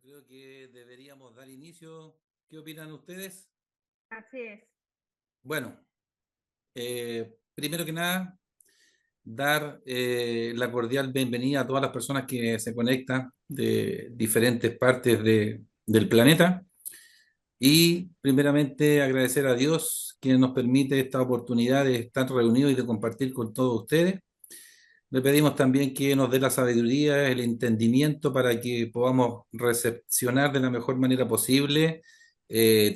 creo que deberíamos dar inicio. ¿Qué opinan ustedes? Así es. Bueno, primero que nada, dar la cordial bienvenida a todas las personas que se conectan de diferentes partes del planeta y primeramente agradecer a Dios quien nos permite esta oportunidad de estar reunidos y de compartir con todos ustedes. Le pedimos también que nos dé la sabiduría, el entendimiento para que podamos recepcionar de la mejor manera posible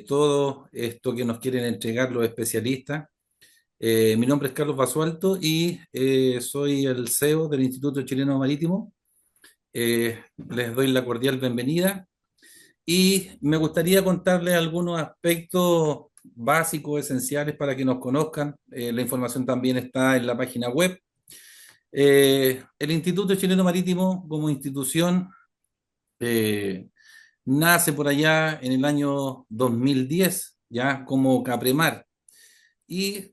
todo esto que nos quieren entregar los especialistas. Mi nombre es Carlos Basualto y soy el CEO del Instituto Chileno Marítimo. Les doy la cordial bienvenida y me gustaría contarles algunos aspectos básicos, esenciales para que nos conozcan. La información también está en la página web. El Instituto Chileno Marítimo como institución eh, nace por allá en el año 2010, ya como Capremar, y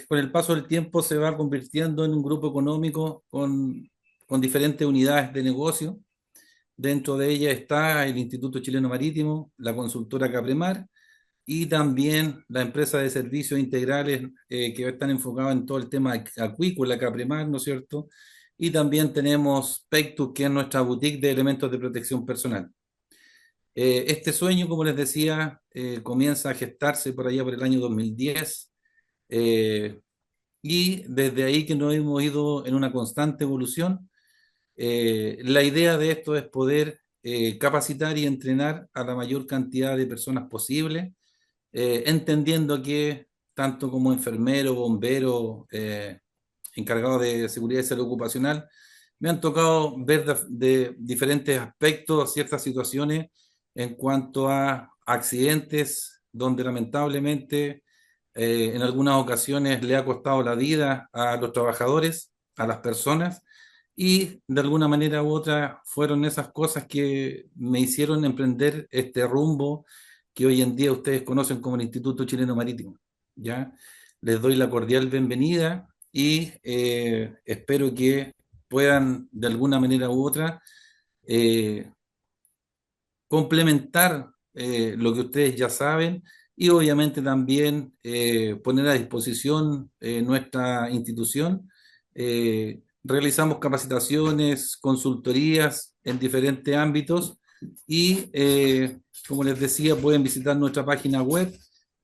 con el paso del tiempo se va convirtiendo en un grupo económico con diferentes unidades de negocio. Dentro de ella está el Instituto Chileno Marítimo, la consultora Capremar y también la empresa de servicios integrales que están enfocados en todo el tema acuícola, Capremar, ¿no es cierto? Y también tenemos Pectus, que es nuestra boutique de elementos de protección personal. Este sueño, como les decía, comienza a gestarse por allá por el año 2010 eh, y desde ahí que nos hemos ido en una constante evolución. La idea de esto es poder capacitar y entrenar a la mayor cantidad de personas posible, entendiendo que tanto como enfermero, bombero, encargado de seguridad y salud ocupacional, me han tocado ver de diferentes aspectos ciertas situaciones en cuanto a accidentes donde lamentablemente en algunas ocasiones le ha costado la vida a los trabajadores, a las personas, y de alguna manera u otra fueron esas cosas que me hicieron emprender este rumbo que hoy en día ustedes conocen como el Instituto Chileno Marítimo. ¿Ya? Les doy la cordial bienvenida y espero que puedan de alguna manera u otra eh, complementar lo que ustedes ya saben y obviamente también poner a disposición nuestra institución. Realizamos capacitaciones, consultorías en diferentes ámbitos y, como les decía, pueden visitar nuestra página web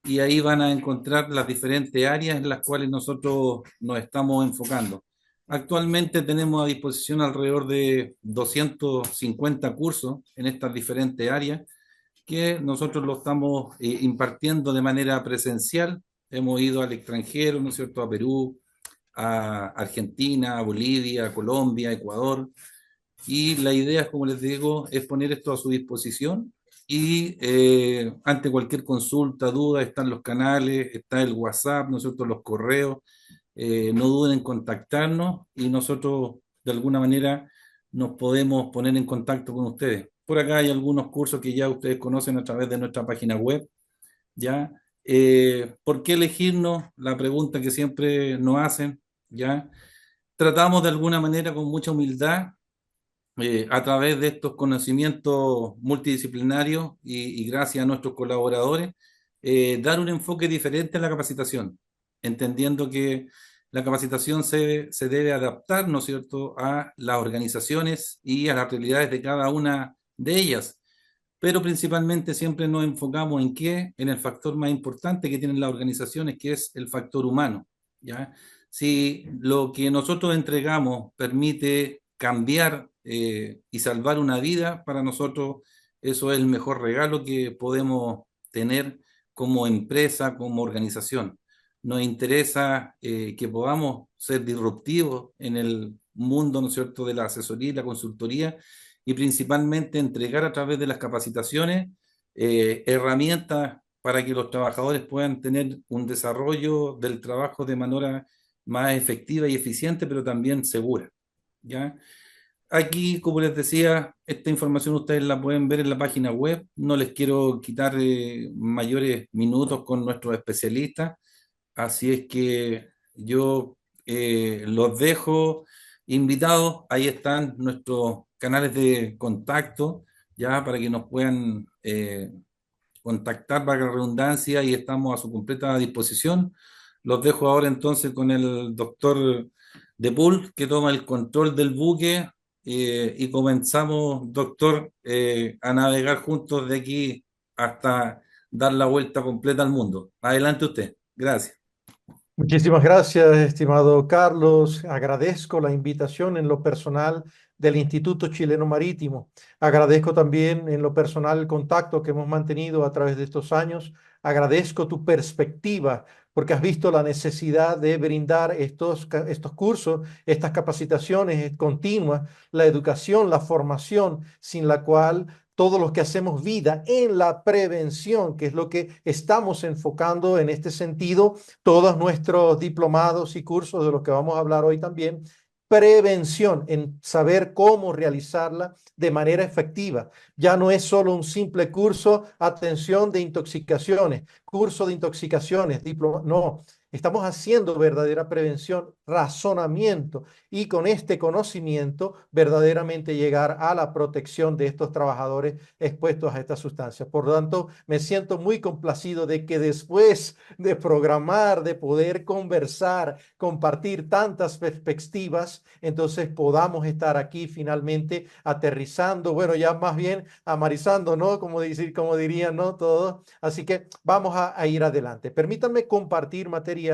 y ahí van a encontrar las diferentes áreas en las cuales nosotros nos estamos enfocando. Actualmente tenemos a disposición alrededor de 250 cursos en estas diferentes áreas que nosotros lo estamos impartiendo de manera presencial. Hemos ido al extranjero, ¿no es cierto?, a Perú, a Argentina, a Bolivia, a Colombia, a Ecuador. Y la idea, como les digo, es poner esto a su disposición y ante cualquier consulta, duda, están los canales, está el WhatsApp, nosotros los correos, no duden en contactarnos y nosotros de alguna manera nos podemos poner en contacto con ustedes. Por acá hay algunos cursos que ya ustedes conocen a través de nuestra página web, ¿ya? ¿Por qué elegirnos? La pregunta que siempre nos hacen, ¿ya? Tratamos de alguna manera con mucha humildad a través de estos conocimientos multidisciplinarios y gracias a nuestros colaboradores, dar un enfoque diferente a la capacitación, entendiendo que la capacitación se debe adaptar, ¿no es cierto?, a las organizaciones y a las realidades de cada una de ellas. Pero principalmente siempre nos enfocamos en qué, en el factor más importante que tienen las organizaciones, que es el factor humano, ¿ya? Si lo que nosotros entregamos permite cambiar y salvar una vida, para nosotros eso es el mejor regalo que podemos tener como empresa, como organización. Nos interesa que podamos ser disruptivos en el mundo, ¿no es cierto?, de la asesoría y la consultoría y principalmente entregar a través de las capacitaciones herramientas para que los trabajadores puedan tener un desarrollo del trabajo de manera más efectiva y eficiente, pero también segura. ¿Ya? Aquí, como les decía, esta información ustedes la pueden ver en la página web. No les quiero quitar mayores minutos con nuestros especialistas, así es que yo los dejo invitados. Ahí están nuestros canales de contacto ya para que nos puedan contactar para la redundancia y estamos a su completa disposición. Los dejo ahora entonces con el doctor De Pool, que toma el control del buque y comenzamos, doctor, a navegar juntos de aquí hasta dar la vuelta completa al mundo. Adelante usted. Gracias. Muchísimas gracias, estimado Carlos. Agradezco la invitación en lo personal del Instituto Chileno Marítimo. Agradezco también en lo personal el contacto que hemos mantenido a través de estos años. Agradezco tu perspectiva porque has visto la necesidad de brindar estos cursos, estas capacitaciones continuas, la educación, la formación, sin la cual todos los que hacemos vida en la prevención, que es lo que estamos enfocando en este sentido, todos nuestros diplomados y cursos de los que vamos a hablar hoy también, prevención en saber cómo realizarla de manera efectiva. Ya no es solo un simple curso, atención de intoxicaciones, curso de intoxicaciones, diploma, no. Estamos haciendo verdadera prevención, razonamiento y con este conocimiento verdaderamente llegar a la protección de estos trabajadores expuestos a estas sustancias. Por lo tanto, me siento muy complacido de que después de programar, de poder conversar, compartir tantas perspectivas, entonces podamos estar aquí finalmente aterrizando, bueno, ya más bien amarizando, ¿no? Como dirían, ¿no? Todos. Así que vamos a ir adelante. Permítanme compartir material.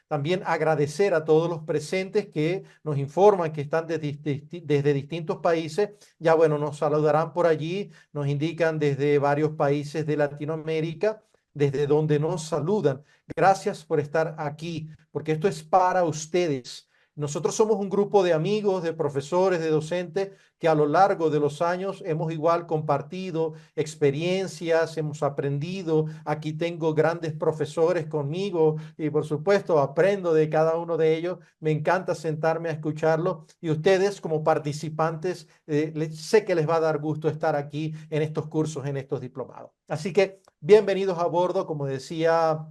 También agradecer a todos los presentes que nos informan que están desde distintos países. Ya bueno, nos saludarán por allí, nos indican desde varios países de Latinoamérica, desde donde nos saludan. Gracias por estar aquí, porque esto es para ustedes. Nosotros somos un grupo de amigos, de profesores, de docentes que a lo largo de los años hemos igual compartido experiencias, hemos aprendido. Aquí tengo grandes profesores conmigo y por supuesto aprendo de cada uno de ellos. Me encanta sentarme a escucharlo y ustedes como participantes sé que les va a dar gusto estar aquí en estos cursos, en estos diplomados. Así que bienvenidos a bordo, como decía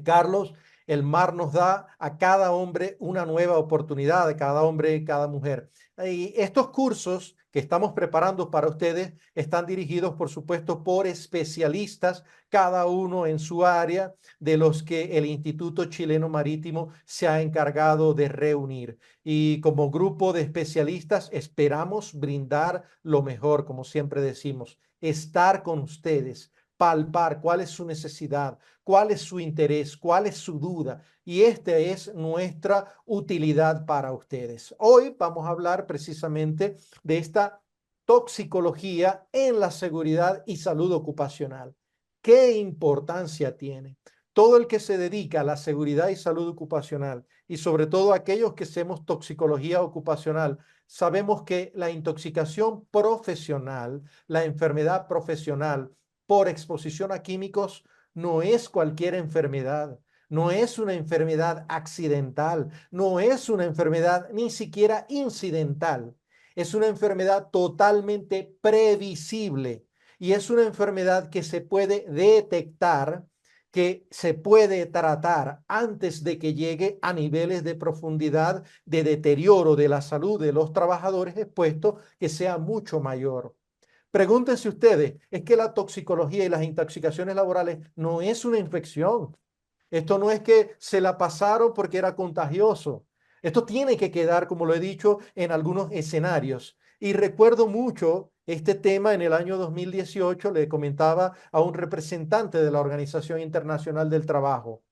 Carlos, el mar nos da a cada hombre una nueva oportunidad, a cada hombre y cada mujer. Y estos cursos que estamos preparando para ustedes están dirigidos, por supuesto, por especialistas, cada uno en su área, de los que el Instituto Chileno Marítimo se ha encargado de reunir. Y como grupo de especialistas esperamos brindar lo mejor, como siempre decimos, estar con ustedes, palpar cuál es su necesidad, cuál es su interés, cuál es su duda. Y esta es nuestra utilidad para ustedes. Hoy vamos a hablar precisamente de esta toxicología en la seguridad y salud ocupacional. ¿Qué importancia tiene? Todo el que se dedica a la seguridad y salud ocupacional y sobre todo aquellos que hacemos toxicología ocupacional, sabemos que la intoxicación profesional, la enfermedad profesional por exposición a químicos no es cualquier enfermedad, no es una enfermedad accidental, no es una enfermedad ni siquiera incidental, es una enfermedad totalmente previsible y es una enfermedad que se puede detectar, que se puede tratar antes de que llegue a niveles de profundidad de deterioro de la salud de los trabajadores expuestos que sea mucho mayor. Pregúntense ustedes, es que la toxicología y las intoxicaciones laborales no es una infección. Esto no es que se la pasaron porque era contagioso. Esto tiene que quedar, como lo he dicho, en algunos escenarios. Y recuerdo mucho este tema en el año 2018, le comentaba a un representante de la Organización Internacional del Trabajo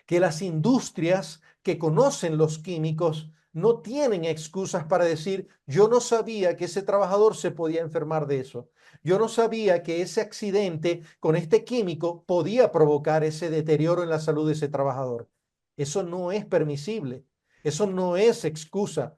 que las industrias que conocen los químicos no tienen excusas para decir, yo no sabía que ese trabajador se podía enfermar de eso. Yo no sabía que ese accidente con este químico podía provocar ese deterioro en la salud de ese trabajador. Eso no es permisible. Eso no es excusa.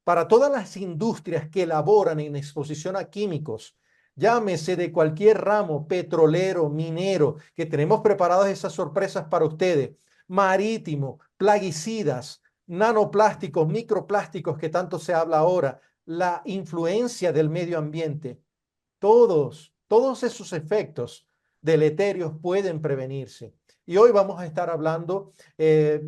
Para todas las industrias que elaboran en exposición a químicos, llámese de cualquier ramo, petrolero, minero, que tenemos preparadas esas sorpresas para ustedes, marítimo, plaguicidas, nanoplásticos, microplásticos que tanto se habla ahora, la influencia del medio ambiente, todos esos efectos deleterios pueden prevenirse. Y hoy vamos a estar hablando de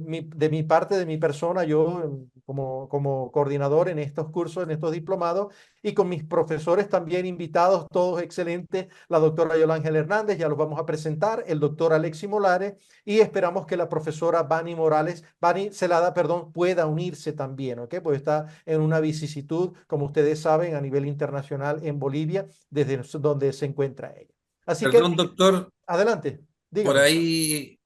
mi parte, de mi persona. Yo como coordinador en estos cursos, en estos diplomados, y con mis profesores también invitados, todos excelentes, la doctora Yolanda Hernández, ya los vamos a presentar, el doctor Alexi Molares, y esperamos que la profesora Bani Celada, perdón, pueda unirse también, ¿ok? Pues está en una vicisitud, como ustedes saben, a nivel internacional en Bolivia, desde donde se encuentra ella. Así que, Perdón, doctor, adelante, por dígame. ahí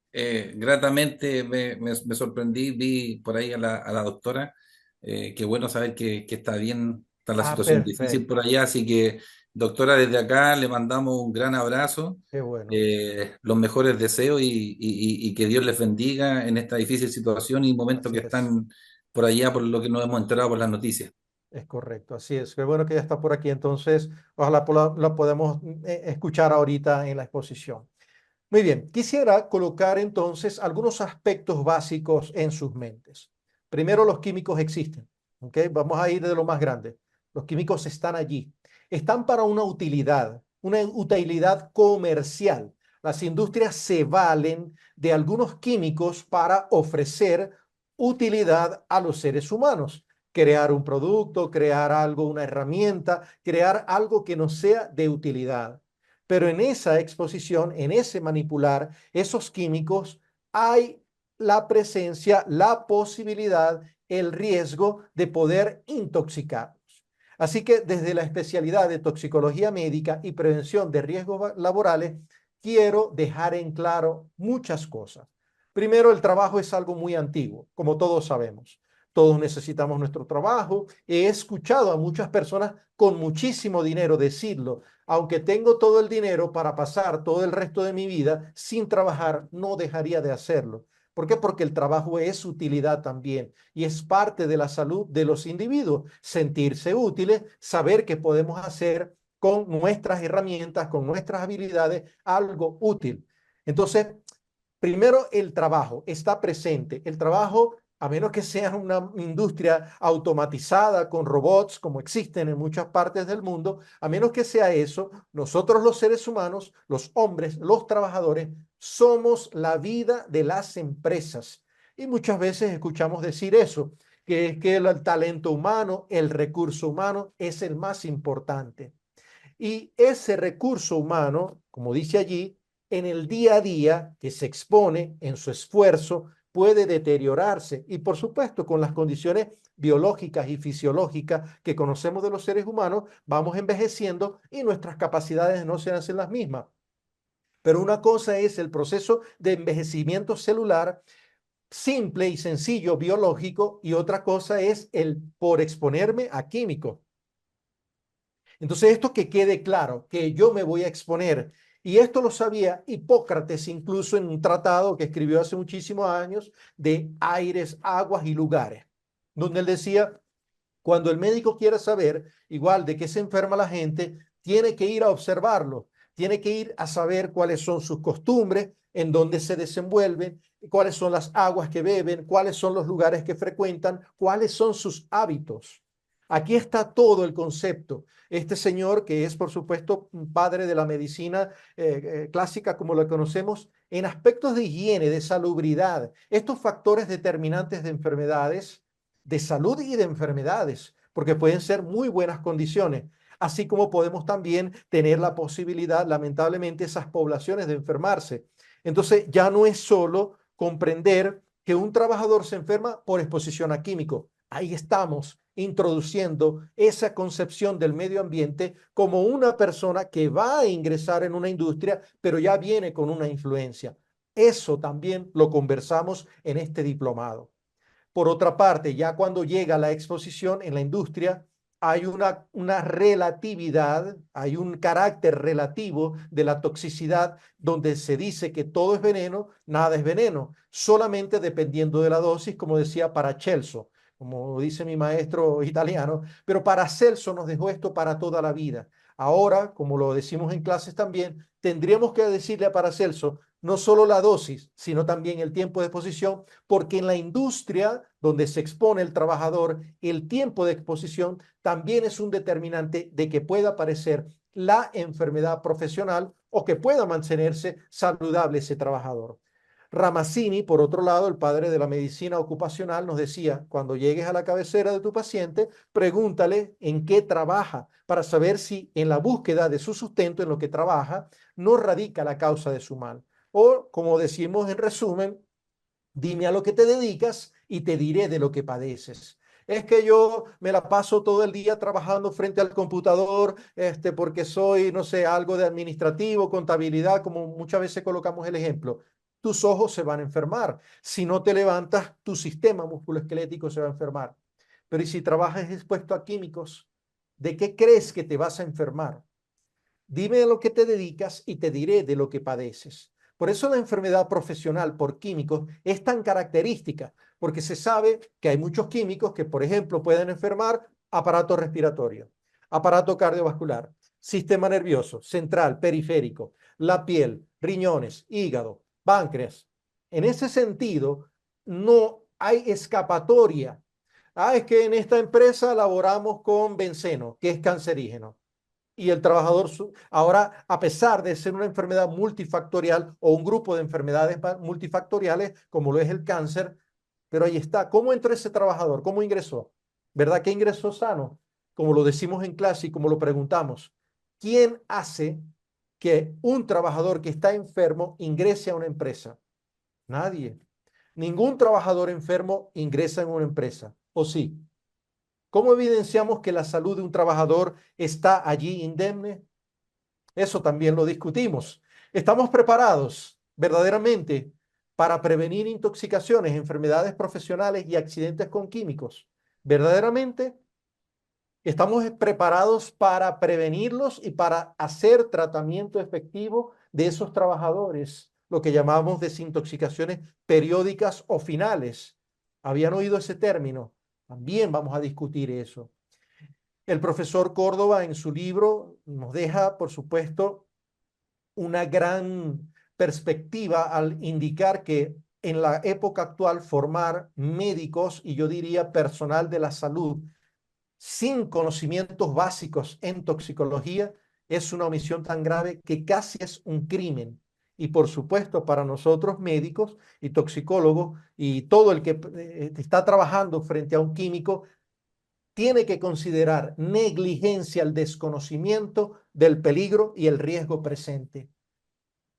gratamente me sorprendí, vi por ahí a la doctora. Qué bueno saber que está bien, está la Ah, situación difícil por perfecto, allá, así que doctora, desde acá le mandamos un gran abrazo, qué bueno, los mejores deseos y que Dios les bendiga en esta difícil situación y momentos así que es. están por allá, por lo que nos hemos enterado por las noticias. Es correcto, así es. Qué bueno que ya está por aquí. Entonces, ojalá la podemos escuchar ahorita en la exposición. Muy bien, quisiera colocar entonces algunos aspectos básicos en sus mentes. Primero, los químicos existen. ¿Ok? Vamos a ir de lo más grande. Los químicos están allí. Están para una utilidad comercial. Las industrias se valen de algunos químicos para ofrecer utilidad a los seres humanos. Crear un producto, crear algo, una herramienta, crear algo que nos sea de utilidad. Pero en esa exposición, en ese manipular esos químicos, hay la presencia, la posibilidad, el riesgo de poder intoxicarnos. Así que desde la especialidad de toxicología médica y prevención de riesgos laborales, quiero dejar en claro muchas cosas. Primero, el trabajo es algo muy antiguo, como todos sabemos. Todos necesitamos nuestro trabajo. He escuchado a muchas personas con muchísimo dinero decirlo: aunque tengo todo el dinero para pasar todo el resto de mi vida sin trabajar, no dejaría de hacerlo. ¿Por qué? Porque el trabajo es utilidad también y es parte de la salud de los individuos. Sentirse útiles, saber que podemos hacer con nuestras herramientas, con nuestras habilidades, algo útil. Entonces, primero, el trabajo está presente. El trabajo, a menos que sea una industria automatizada con robots, como existen en muchas partes del mundo, a menos que sea eso, nosotros los seres humanos, los hombres, los trabajadores, somos la vida de las empresas. Y muchas veces escuchamos decir eso, que es que el talento humano, el recurso humano es el más importante. Y ese recurso humano, como dice allí, en el día a día que se expone en su esfuerzo, puede deteriorarse. Y por supuesto, con las condiciones biológicas y fisiológicas que conocemos de los seres humanos, vamos envejeciendo y nuestras capacidades no se hacen las mismas. Pero una cosa es el proceso de envejecimiento celular simple y sencillo biológico, y otra cosa es el por exponerme a químicos. Entonces, esto que quede claro, que yo me voy a exponer, y esto lo sabía Hipócrates incluso en un tratado que escribió hace muchísimos años de aires, aguas y lugares, donde él decía: cuando el médico quiera saber igual de qué se enferma la gente, tiene que ir a observarlo, tiene que ir a saber cuáles son sus costumbres, en dónde se desenvuelven, cuáles son las aguas que beben, cuáles son los lugares que frecuentan, cuáles son sus hábitos. Aquí está todo el concepto. Este señor, que es por supuesto un padre de la medicina clásica como la conocemos, en aspectos de higiene, de salubridad, estos factores determinantes de enfermedades, de salud y de enfermedades, porque pueden ser muy buenas condiciones, así como podemos también tener la posibilidad, lamentablemente, esas poblaciones de enfermarse. Entonces, ya no es solo comprender que un trabajador se enferma por exposición a químicos. Ahí estamos introduciendo esa concepción del medio ambiente como una persona que va a ingresar en una industria, pero ya viene con una influencia. Eso también lo conversamos en este diplomado. Por otra parte, ya cuando llega la exposición en la industria, hay una relatividad, hay un carácter relativo de la toxicidad donde se dice que todo es veneno, nada es veneno, solamente dependiendo de la dosis, como decía Paracelso, como dice mi maestro italiano, pero Paracelso nos dejó esto para toda la vida. Ahora, como lo decimos en clases también, tendríamos que decirle a Paracelso no solo la dosis, sino también el tiempo de exposición, porque en la industria donde se expone el trabajador, el tiempo de exposición también es un determinante de que pueda aparecer la enfermedad profesional o que pueda mantenerse saludable ese trabajador. Ramazzini, por otro lado, el padre de la medicina ocupacional, nos decía, cuando llegues a la cabecera de tu paciente, pregúntale en qué trabaja para saber si en la búsqueda de su sustento, en lo que trabaja, no radica la causa de su mal. O, como decimos en resumen, dime a lo que te dedicas y te diré de lo que padeces. Es que yo me la paso todo el día trabajando frente al computador, porque soy, no sé, algo de administrativo, contabilidad, como muchas veces colocamos el ejemplo. Tus ojos se van a enfermar. Si no te levantas, tu sistema musculoesquelético se va a enfermar. Pero ¿y si trabajas expuesto a químicos? ¿De qué crees que te vas a enfermar? Dime a lo que te dedicas y te diré de lo que padeces. Por eso la enfermedad profesional por químicos es tan característica, porque se sabe que hay muchos químicos que, por ejemplo, pueden enfermar aparato respiratorio, aparato cardiovascular, sistema nervioso, central, periférico, la piel, riñones, hígado, páncreas. En ese sentido, no hay escapatoria. Es que en esta empresa laboramos con benceno, que es cancerígeno y el trabajador ahora, a pesar de ser una enfermedad multifactorial o un grupo de enfermedades multifactoriales, como lo es el cáncer, pero ahí está. ¿Cómo entró ese trabajador? ¿Cómo ingresó? ¿Verdad que ingresó sano? Como lo decimos en clase y como lo preguntamos. ¿Quién hace que un trabajador que está enfermo ingrese a una empresa? Nadie. Ningún trabajador enfermo ingresa en una empresa. ¿O sí? ¿Cómo evidenciamos que la salud de un trabajador está allí indemne? Eso también lo discutimos. ¿Estamos preparados verdaderamente para prevenir intoxicaciones, enfermedades profesionales y accidentes con químicos? ¿Verdaderamente estamos preparados para prevenirlos y para hacer tratamiento efectivo de esos trabajadores, lo que llamamos desintoxicaciones periódicas o finales? ¿Habían oído ese término? También vamos a discutir eso. El profesor Córdoba en su libro nos deja, por supuesto, una gran perspectiva al indicar que en la época actual formar médicos y yo diría personal de la salud sin conocimientos básicos en toxicología es una omisión tan grave que casi es un crimen. Y por supuesto, para nosotros médicos y toxicólogos y todo el que está trabajando frente a un químico, tiene que considerar negligencia el desconocimiento del peligro y el riesgo presente.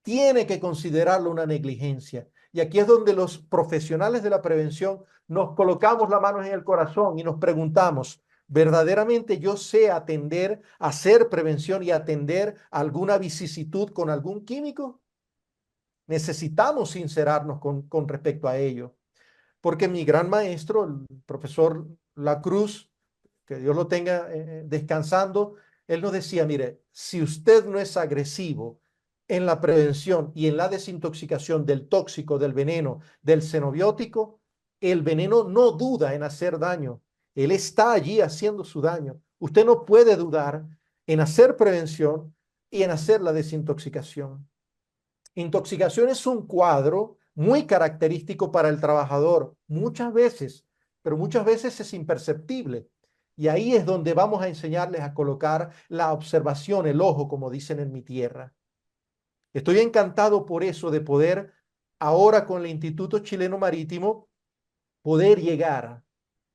Tiene que considerarlo una negligencia. Y aquí es donde los profesionales de la prevención nos colocamos la mano en el corazón y nos preguntamos, ¿verdaderamente yo sé atender, hacer prevención y atender alguna vicisitud con algún químico? Necesitamos sincerarnos con respecto a ello. Porque mi gran maestro, el profesor Lacruz, que Dios lo tenga descansando, él nos decía, mire, si usted no es agresivo en la prevención y en la desintoxicación del tóxico, del veneno, del xenobiótico, el veneno no duda en hacer daño. Él está allí haciendo su daño. Usted no puede dudar en hacer prevención y en hacer la desintoxicación. Intoxicación es un cuadro muy característico para el trabajador, muchas veces, pero muchas veces es imperceptible. Y ahí es donde vamos a enseñarles a colocar la observación, el ojo, como dicen en mi tierra. Estoy encantado por eso de poder, ahora con el Instituto Chileno Marítimo, poder llegar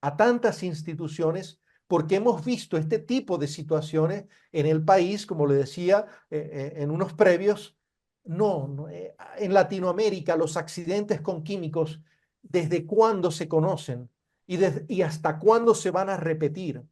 a tantas instituciones porque hemos visto este tipo de situaciones en el país, como le decía en unos previos, en Latinoamérica los accidentes con químicos, ¿desde cuándo se conocen y hasta cuándo se van a repetir?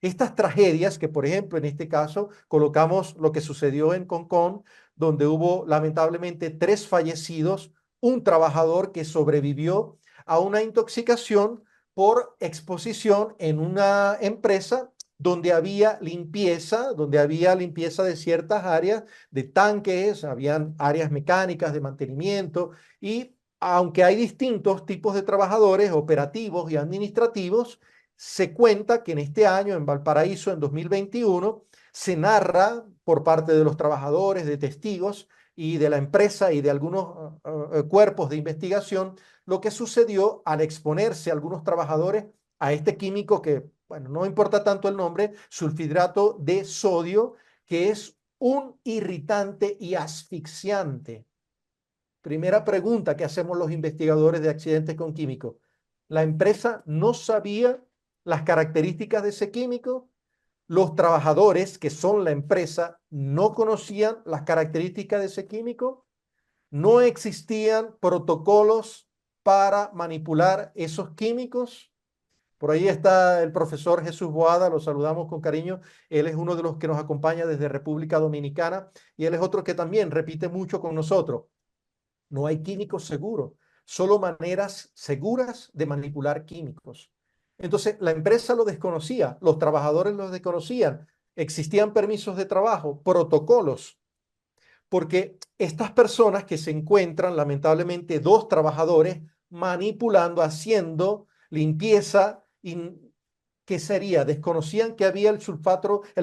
Estas tragedias que, por ejemplo, en este caso, colocamos lo que sucedió en Concón, donde hubo lamentablemente 3 fallecidos, un trabajador que sobrevivió a una intoxicación por exposición en una empresa donde había limpieza de ciertas áreas, de tanques, habían áreas mecánicas de mantenimiento y aunque hay distintos tipos de trabajadores operativos y administrativos, se cuenta que en este año, en Valparaíso, en 2021, se narra por parte de los trabajadores, de testigos y de la empresa y de algunos cuerpos de investigación lo que sucedió al exponerse algunos trabajadores a este químico que, bueno, no importa tanto el nombre, sulfidrato de sodio, que es un irritante y asfixiante. Primera pregunta que hacemos los investigadores de accidentes con químicos. ¿La empresa no sabía las características de ese químico? ¿Los trabajadores, que son la empresa, no conocían las características de ese químico? ¿No existían protocolos para manipular esos químicos? Por ahí está el profesor Jesús Boada, lo saludamos con cariño. Él es uno de los que nos acompaña desde República Dominicana y él es otro que también repite mucho con nosotros. No hay químicos seguros, solo maneras seguras de manipular químicos. Entonces, la empresa lo desconocía, los trabajadores lo desconocían, existían permisos de trabajo, protocolos, porque estas personas que se encuentran, lamentablemente, dos trabajadores manipulando, haciendo limpieza, ¿qué sería? Desconocían que había el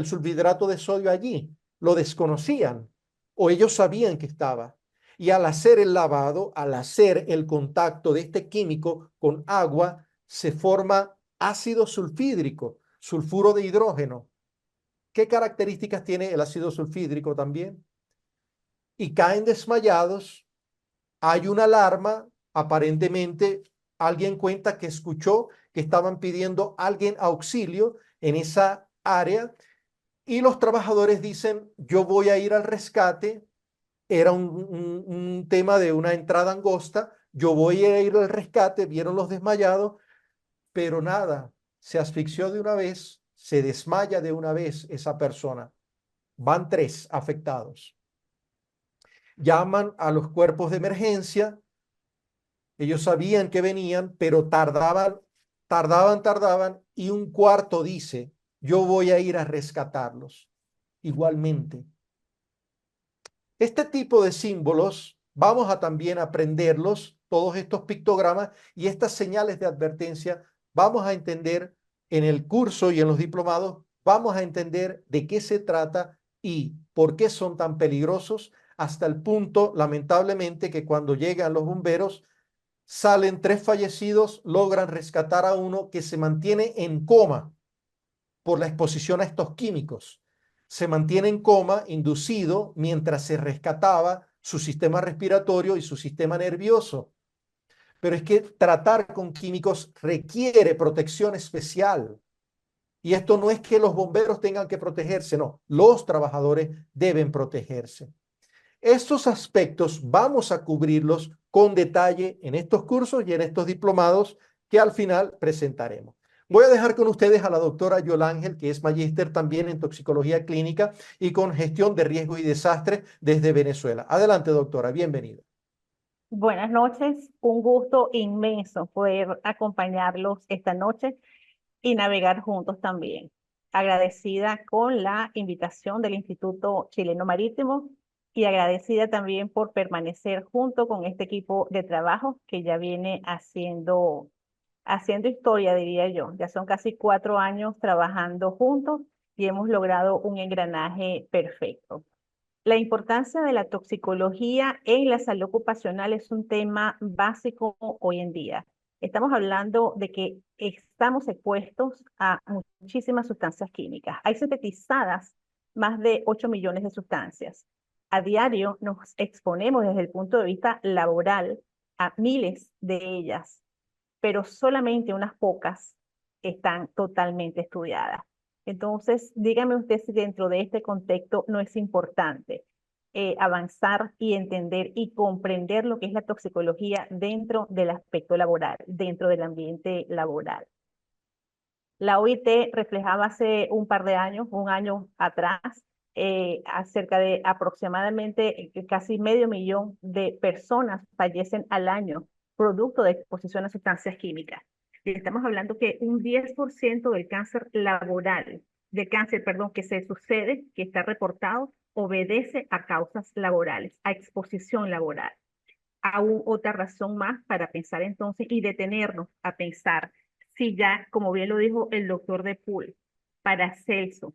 sulfidrato de sodio allí, lo desconocían o ellos sabían que estaba. Y al hacer el lavado, al hacer el contacto de este químico con agua, se forma ácido sulfídrico, sulfuro de hidrógeno. ¿Qué características tiene el ácido sulfídrico también? Y caen desmayados. Hay una alarma, aparentemente alguien cuenta que escuchó que estaban pidiendo a alguien auxilio en esa área y los trabajadores dicen, yo voy a ir al rescate. Era un tema de una entrada angosta, yo voy a ir al rescate, vieron los desmayados, pero nada, se asfixió de una vez, se desmaya de una vez esa persona. Van tres afectados. Llaman a los cuerpos de emergencia. Ellos sabían que venían, pero tardaban, y un cuarto dice, yo voy a ir a rescatarlos. Igualmente, este tipo de símbolos, vamos a también aprenderlos, todos estos pictogramas y estas señales de advertencia, vamos a entender en el curso y en los diplomados, vamos a entender de qué se trata y por qué son tan peligrosos, hasta el punto, lamentablemente, que cuando llegan los bomberos, salen tres fallecidos, logran rescatar a uno que se mantiene en coma por la exposición a estos químicos. Se mantiene en coma, inducido, mientras se rescataba su sistema respiratorio y su sistema nervioso. Pero es que tratar con químicos requiere protección especial. Y esto no es que los bomberos tengan que protegerse, no, los trabajadores deben protegerse. Estos aspectos vamos a cubrirlos con detalle en estos cursos y en estos diplomados que al final presentaremos. Voy a dejar con ustedes a la doctora Yolángel, que es magíster también en toxicología clínica y con gestión de riesgo y desastre desde Venezuela. Adelante, doctora, bienvenida. Buenas noches, un gusto inmenso poder acompañarlos esta noche y navegar juntos también. Agradecida con la invitación del Instituto Chileno Marítimo y agradecida también por permanecer junto con este equipo de trabajo que ya viene haciendo historia, diría yo. Ya son casi 4 años trabajando juntos y hemos logrado un engranaje perfecto. La importancia de la toxicología en la salud ocupacional es un tema básico hoy en día. Estamos hablando de que estamos expuestos a muchísimas sustancias químicas. Hay sintetizadas más de 8 millones de sustancias. A diario nos exponemos desde el punto de vista laboral a miles de ellas, pero solamente unas pocas están totalmente estudiadas. Entonces, dígame usted si dentro de este contexto no es importante avanzar y entender y comprender lo que es la toxicología dentro del aspecto laboral, dentro del ambiente laboral. La OIT reflejaba hace un par de años, un año atrás, acerca de aproximadamente casi 500.000 de personas fallecen al año producto de exposición a sustancias químicas. Y estamos hablando que un 10% del cáncer laboral, del cáncer, perdón, que se sucede, que está reportado, obedece a causas laborales, a exposición laboral. Aún otra razón más para pensar entonces y detenernos a pensar si ya, como bien lo dijo el doctor de Pool, Paracelso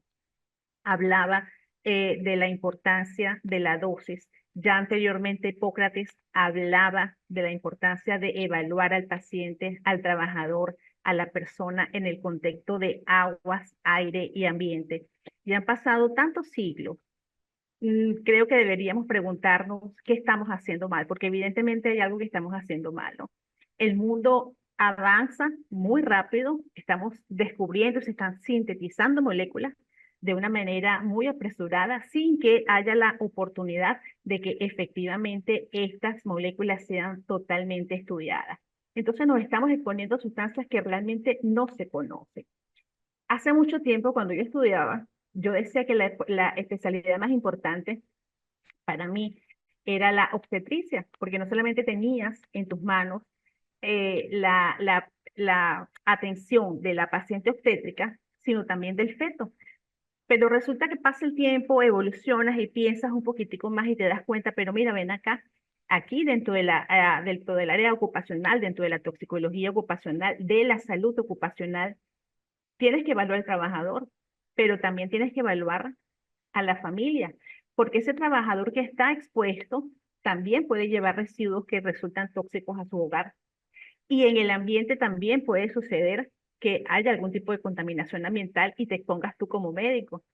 hablaba de la importancia de la dosis. Ya anteriormente Hipócrates hablaba de la importancia de evaluar al paciente, al trabajador, a la persona en el contexto de aguas, aire y ambiente. Y han pasado tantos siglos creo que deberíamos preguntarnos qué estamos haciendo mal, porque evidentemente hay algo que estamos haciendo mal, ¿no? El mundo avanza muy rápido, estamos descubriendo, se están sintetizando moléculas de una manera muy apresurada sin que haya la oportunidad de que efectivamente estas moléculas sean totalmente estudiadas. Entonces nos estamos exponiendo a sustancias que realmente no se conocen. Hace mucho tiempo, cuando yo estudiaba, yo decía que la especialidad más importante para mí era la obstetricia, porque no solamente tenías en tus manos la atención de la paciente obstétrica, sino también del feto. Pero resulta que pasa el tiempo, evolucionas y piensas un poquitico más y te das cuenta, pero mira, ven acá, aquí dentro del área ocupacional, dentro de la toxicología ocupacional, de la salud ocupacional, tienes que evaluar al trabajador, pero también tienes que evaluar a la familia, porque ese trabajador que está expuesto también puede llevar residuos que resultan tóxicos a su hogar. Y en el ambiente también puede suceder que haya algún tipo de contaminación ambiental y te expongas tú como médico.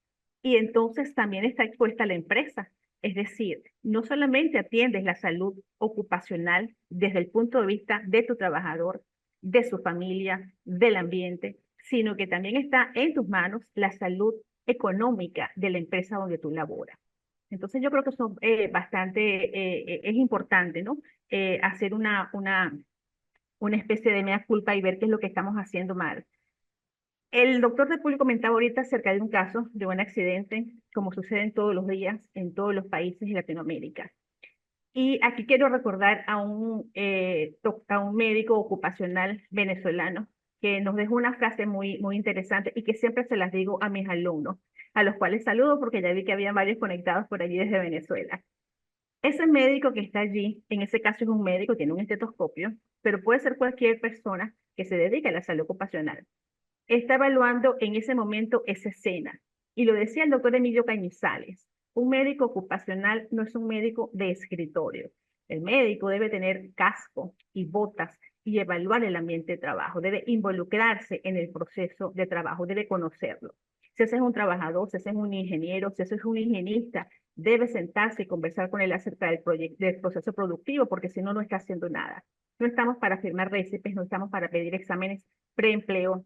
Y entonces también está expuesta la empresa. Es decir, no solamente atiendes la salud ocupacional desde el punto de vista de tu trabajador, de su familia, del ambiente, sino que también está en tus manos la salud económica de la empresa donde tú laboras. Entonces yo creo que eso es importante, ¿no? Hacer una especie de mea culpa y ver qué es lo que estamos haciendo mal. El doctor de Puli comentaba ahorita acerca de un caso de un accidente, como sucede en todos los días en todos los países de Latinoamérica. Y aquí quiero recordar a un médico ocupacional venezolano que nos dejó una frase muy interesante y que siempre se las digo a mis alumnos, a los cuales saludo porque ya vi que había varios conectados por allí desde Venezuela. Ese médico que está allí, en ese caso es un médico, tiene un estetoscopio, pero puede ser cualquier persona que se dedique a la salud ocupacional. Está evaluando en ese momento esa escena. Y lo decía el doctor Emilio Cañizales, un médico ocupacional no es un médico de escritorio. El médico debe tener casco y botas y evaluar el ambiente de trabajo, debe involucrarse en el proceso de trabajo, debe conocerlo. Si ese es un trabajador, si ese es un ingeniero, si ese es un higienista, debe sentarse y conversar con él acerca del proceso productivo, porque si no, no está haciendo nada. No estamos para firmar récipes, no estamos para pedir exámenes preempleo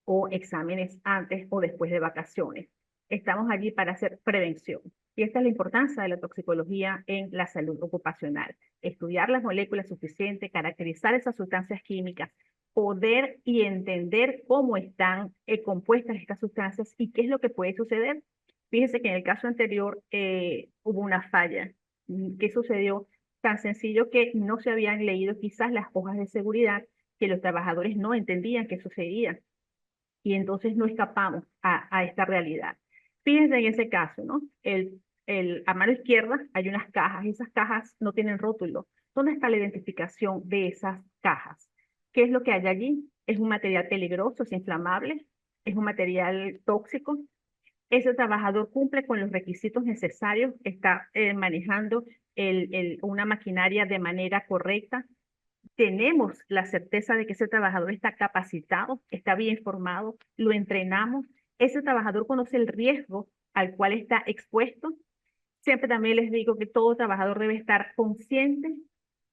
o exámenes antes o después de vacaciones. Estamos allí para hacer prevención. Y esta es la importancia de la toxicología en la salud ocupacional. Estudiar las moléculas suficientes, caracterizar esas sustancias químicas, poder y entender cómo están compuestas estas sustancias y qué es lo que puede suceder. Fíjense que en el caso anterior hubo una falla. ¿Qué sucedió? Tan sencillo que no se habían leído quizás las hojas de seguridad, que los trabajadores no entendían qué sucedía y entonces no escapamos a esta realidad. Fíjense en ese caso, ¿no? A mano izquierda hay unas cajas, y esas cajas no tienen rótulo. ¿Dónde está la identificación de esas cajas? ¿Qué es lo que hay allí? ¿Es un material peligroso, es inflamable? ¿Es un material tóxico? ¿Ese trabajador cumple con los requisitos necesarios? ¿Está manejando una maquinaria de manera correcta? ¿Tenemos la certeza de que ese trabajador está capacitado, está bien formado, lo entrenamos? ¿Ese trabajador conoce el riesgo al cual está expuesto? Siempre también les digo que todo trabajador debe estar consciente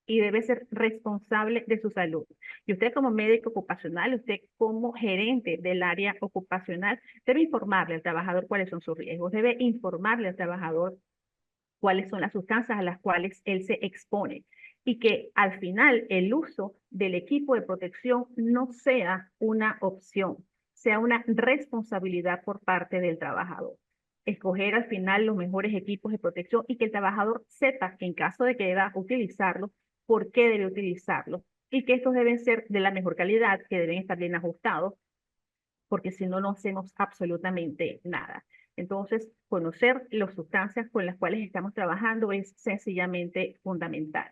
y debe ser responsable de su salud. Y usted como médico ocupacional, usted como gerente del área ocupacional, debe informarle al trabajador cuáles son sus riesgos, debe informarle al trabajador cuáles son las sustancias a las cuales él se expone y que al final el uso del equipo de protección no sea una opción, sea una responsabilidad por parte del trabajador. Escoger al final los mejores equipos de protección y que el trabajador sepa que en caso de que deba utilizarlo, por qué debe utilizarlo y que estos deben ser de la mejor calidad, que deben estar bien ajustados, porque si no, no hacemos absolutamente nada. Entonces, conocer las sustancias con las cuales estamos trabajando es sencillamente fundamental.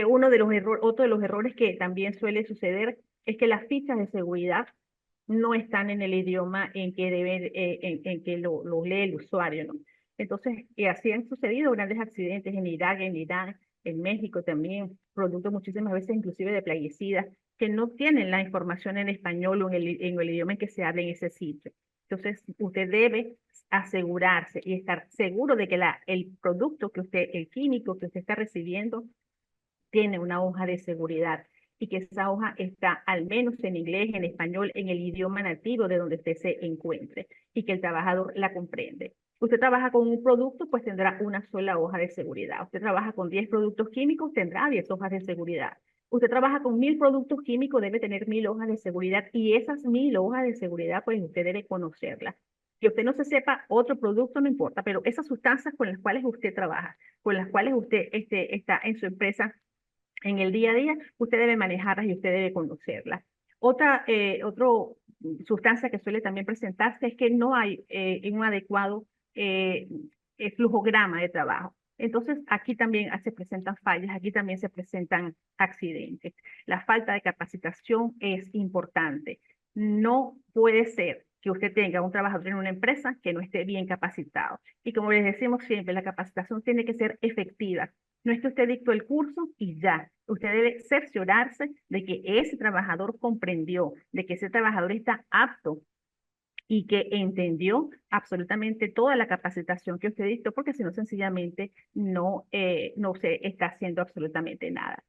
Otro de los errores que también suele suceder es que las fichas de seguridad no están en el idioma en que en que lo lee el usuario, ¿no? Entonces, así han sucedido grandes accidentes en Irak, en Irán, en México también, producto muchísimas veces inclusive de plaguicidas, que no tienen la información en español o en el idioma en que se habla en ese sitio. Entonces, usted debe asegurarse y estar seguro de que el producto que usted, el químico que usted está recibiendo, tiene una hoja de seguridad y que esa hoja está al menos en inglés, en español, en el idioma nativo de donde usted se encuentre y que el trabajador la comprende. Usted trabaja con un producto, pues tendrá una sola hoja de seguridad. Usted trabaja con 10 productos químicos, tendrá 10 hojas de seguridad. Usted trabaja con 1000 productos químicos, debe tener 1000 hojas de seguridad y esas 1000 hojas de seguridad, pues usted debe conocerlas. Que usted no se sepa otro producto, no importa, pero esas sustancias con las cuales usted trabaja, con las cuales usted está en su empresa, en el día a día, usted debe manejarlas y usted debe conocerlas. Otro sustancia que suele también presentarse es que no hay un adecuado eh, flujograma de trabajo. Entonces, aquí también se presentan fallas, aquí también se presentan accidentes. La falta de capacitación es importante. No puede ser que usted tenga un trabajador en una empresa que no esté bien capacitado. Y como les decimos siempre, la capacitación tiene que ser efectiva. No es que usted dictó el curso y ya. Usted debe cerciorarse de que ese trabajador comprendió, de que ese trabajador está apto y que entendió absolutamente toda la capacitación que usted dictó, porque si no, sencillamente no se está haciendo absolutamente nada.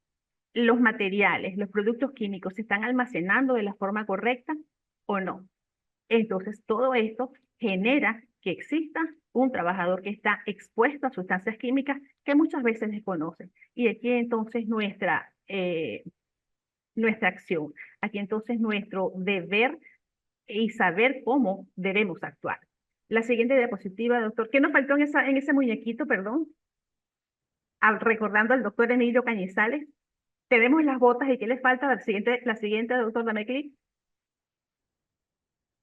Los materiales, los productos químicos, ¿se están almacenando de la forma correcta o no? Entonces, todo esto genera que exista un trabajador que está expuesto a sustancias químicas que muchas veces desconoce. Y aquí entonces nuestra acción, aquí entonces nuestro deber y saber cómo debemos actuar. La siguiente diapositiva, doctor. ¿Qué nos faltó en ese muñequito, perdón? Recordando al doctor Emilio Cañizales. Tenemos las botas y ¿qué les falta? La siguiente, doctor, dame clic.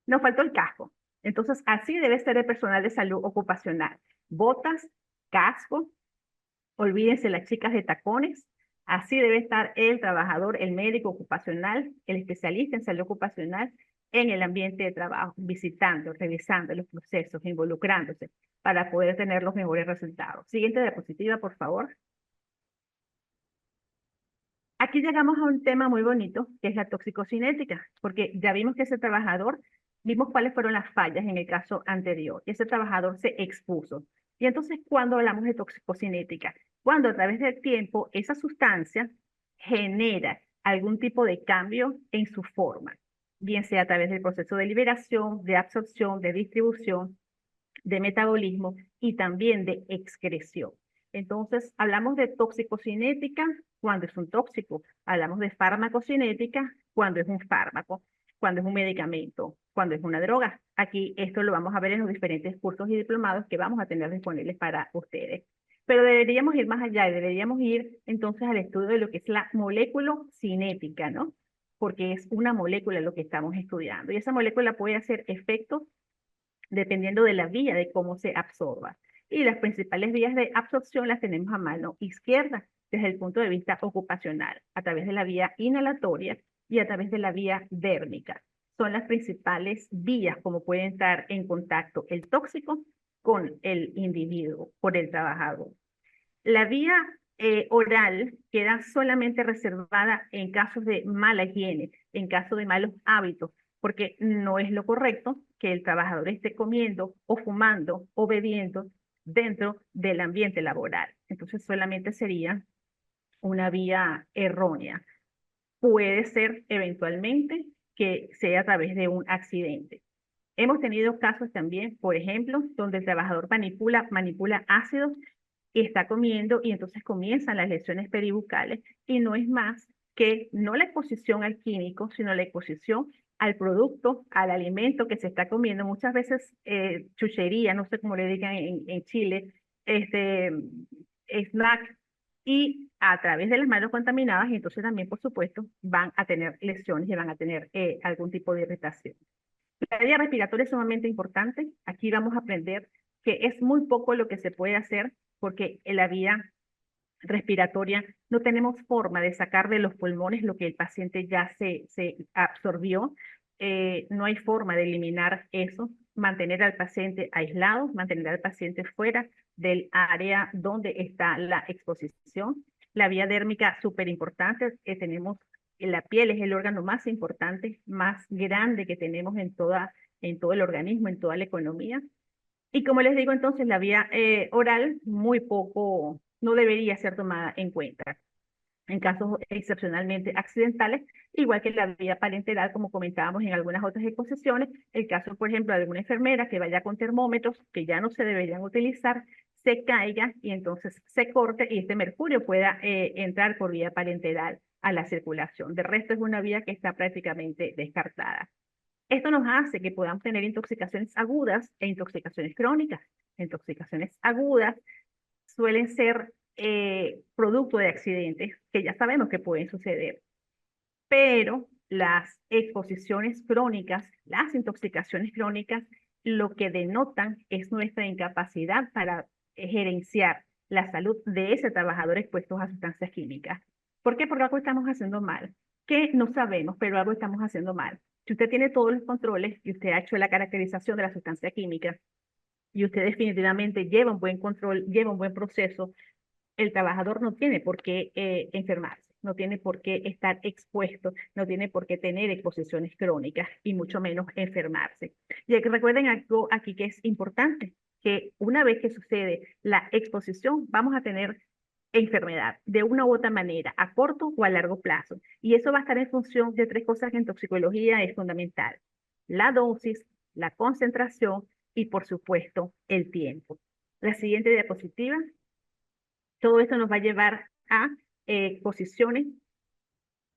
Nos faltó el casco. Entonces, así debe ser el personal de salud ocupacional. Botas, casco, olvídense las chicas de tacones. Así debe estar el trabajador, el médico ocupacional, el especialista en salud ocupacional en el ambiente de trabajo, visitando, revisando los procesos, involucrándose para poder tener los mejores resultados. Siguiente diapositiva, por favor. Aquí llegamos a un tema muy bonito, que es la toxicocinética, porque ya vimos que ese trabajador, vimos cuáles fueron las fallas en el caso anterior, y ese trabajador se expuso. Y entonces, cuando hablamos de toxicocinética, cuando a través del tiempo esa sustancia genera algún tipo de cambio en su forma, bien sea a través del proceso de liberación, de absorción, de distribución, de metabolismo y también de excreción. Entonces, hablamos de toxicocinética cuando es un tóxico, hablamos de farmacocinética cuando es un fármaco, cuando es un medicamento, cuando es una droga. Aquí esto lo vamos a ver en los diferentes cursos y diplomados que vamos a tener disponibles para ustedes. Pero deberíamos ir más allá y deberíamos ir entonces al estudio de lo que es la molécula cinética, ¿no? Porque es una molécula lo que estamos estudiando y esa molécula puede hacer efectos dependiendo de la vía de cómo se absorba. Y las principales vías de absorción las tenemos a mano izquierda, desde el punto de vista ocupacional, a través de la vía inhalatoria y a través de la vía dérmica. Son las principales vías como puede entrar en contacto el tóxico con el individuo, por el trabajador. La vía oral queda solamente reservada en casos de mala higiene, en caso de malos hábitos, porque no es lo correcto que el trabajador esté comiendo o fumando o bebiendo dentro del ambiente laboral. Entonces solamente sería una vía errónea. Puede ser eventualmente que sea a través de un accidente. Hemos tenido casos también, por ejemplo, donde el trabajador manipula ácidos y está comiendo y entonces comienzan las lesiones peribucales y no es más que no la exposición al químico, sino la exposición al producto, al alimento que se está comiendo. Muchas veces chuchería, no sé cómo le digan en Chile, snack, y a través de las manos contaminadas, y entonces también, por supuesto, van a tener lesiones y van a tener algún tipo de irritación. La vía respiratoria es sumamente importante. Aquí vamos a aprender que es muy poco lo que se puede hacer porque en la vía respiratoria no tenemos forma de sacar de los pulmones lo que el paciente ya se absorbió. No hay forma de eliminar eso, mantener al paciente aislado, mantener al paciente fuera del área donde está la exposición. La vía dérmica, súper importante, la piel es el órgano más importante, más grande que tenemos en toda en todo el organismo, en toda la economía. Y como les digo, entonces la vía oral muy poco, no debería ser tomada en cuenta en casos excepcionalmente accidentales, igual que la vía parenteral, como comentábamos en algunas otras exposiciones, el caso, por ejemplo, de alguna enfermera que vaya con termómetros que ya no se deberían utilizar, se caiga y entonces se corte y este mercurio pueda entrar por vía parenteral a la circulación. De resto es una vía que está prácticamente descartada. Esto nos hace que podamos tener intoxicaciones agudas e intoxicaciones crónicas. Intoxicaciones agudas suelen ser producto de accidentes que ya sabemos que pueden suceder, pero las exposiciones crónicas, las intoxicaciones crónicas, lo que denotan es nuestra incapacidad para gerenciar la salud de ese trabajador expuesto a sustancias químicas. ¿Por qué? Porque algo estamos haciendo mal, que no sabemos, pero algo estamos haciendo mal. Si usted tiene todos los controles y usted ha hecho la caracterización de la sustancia química y usted definitivamente lleva un buen control, lleva un buen proceso, el trabajador no tiene por qué enfermarse, no tiene por qué estar expuesto, no tiene por qué tener exposiciones crónicas y mucho menos enfermarse. Y recuerden algo aquí que es importante, que una vez que sucede la exposición, vamos a tener enfermedad de una u otra manera, a corto o a largo plazo. Y eso va a estar en función de tres cosas que en toxicología es fundamental: la dosis, la concentración y, por supuesto, el tiempo. La siguiente diapositiva. Todo esto nos va a llevar a posiciones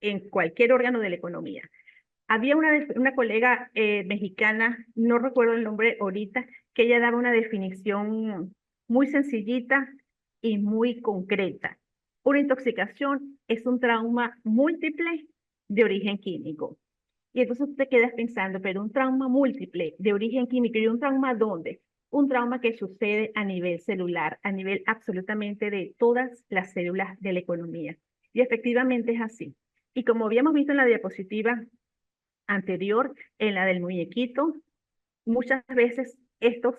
en cualquier órgano de la economía. Había una colega mexicana, no recuerdo el nombre ahorita, que ella daba una definición muy sencillita y muy concreta. Una intoxicación es un trauma múltiple de origen químico. Y entonces tú te quedas pensando, pero un trauma múltiple de origen químico, ¿y un trauma dónde? Un trauma que sucede a nivel celular, a nivel absolutamente de todas las células de la economía. Y efectivamente es así. Y como habíamos visto en la diapositiva anterior, en la del muñequito, muchas veces estos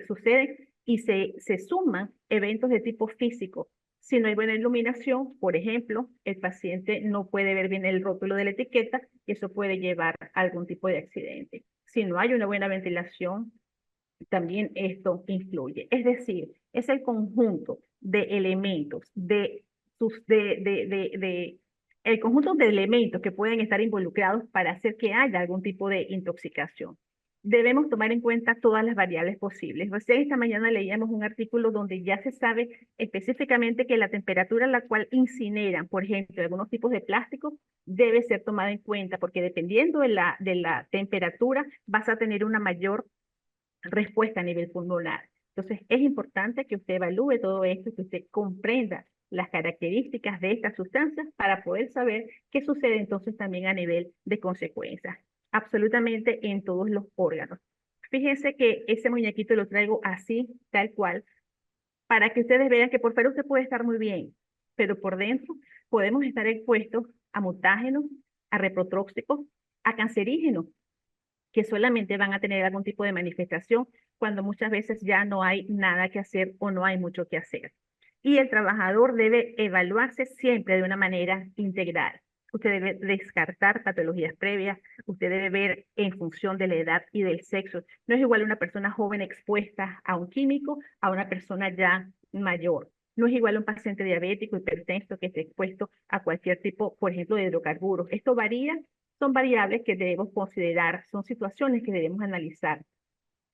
suceden y se suman eventos de tipo físico. Si no hay buena iluminación, por ejemplo, el paciente no puede ver bien el rótulo de la etiqueta y eso puede llevar a algún tipo de accidente. Si no hay una buena ventilación, también esto influye. Es decir, es el conjunto de elementos, el conjunto de elementos que pueden estar involucrados para hacer que haya algún tipo de intoxicación. Debemos tomar en cuenta todas las variables posibles. Recién esta mañana leíamos un artículo donde ya se sabe específicamente que la temperatura a la cual incineran, por ejemplo, algunos tipos de plásticos, debe ser tomada en cuenta, porque dependiendo de la temperatura vas a tener una mayor respuesta a nivel pulmonar. Entonces, es importante que usted evalúe todo esto, que usted comprenda las características de estas sustancias para poder saber qué sucede entonces también a nivel de consecuencias, absolutamente en todos los órganos. Fíjense que ese muñequito lo traigo así, tal cual, para que ustedes vean que por fuera usted puede estar muy bien, pero por dentro podemos estar expuestos a mutágenos, a reprotóxicos, a cancerígenos, que solamente van a tener algún tipo de manifestación cuando muchas veces ya no hay nada que hacer o no hay mucho que hacer. Y el trabajador debe evaluarse siempre de una manera integral. Usted debe descartar patologías previas, usted debe ver en función de la edad y del sexo. No es igual una persona joven expuesta a un químico a una persona ya mayor. No es igual un paciente diabético, hipertenso, que esté expuesto a cualquier tipo, por ejemplo, de hidrocarburos. Esto varía, son variables que debemos considerar, son situaciones que debemos analizar.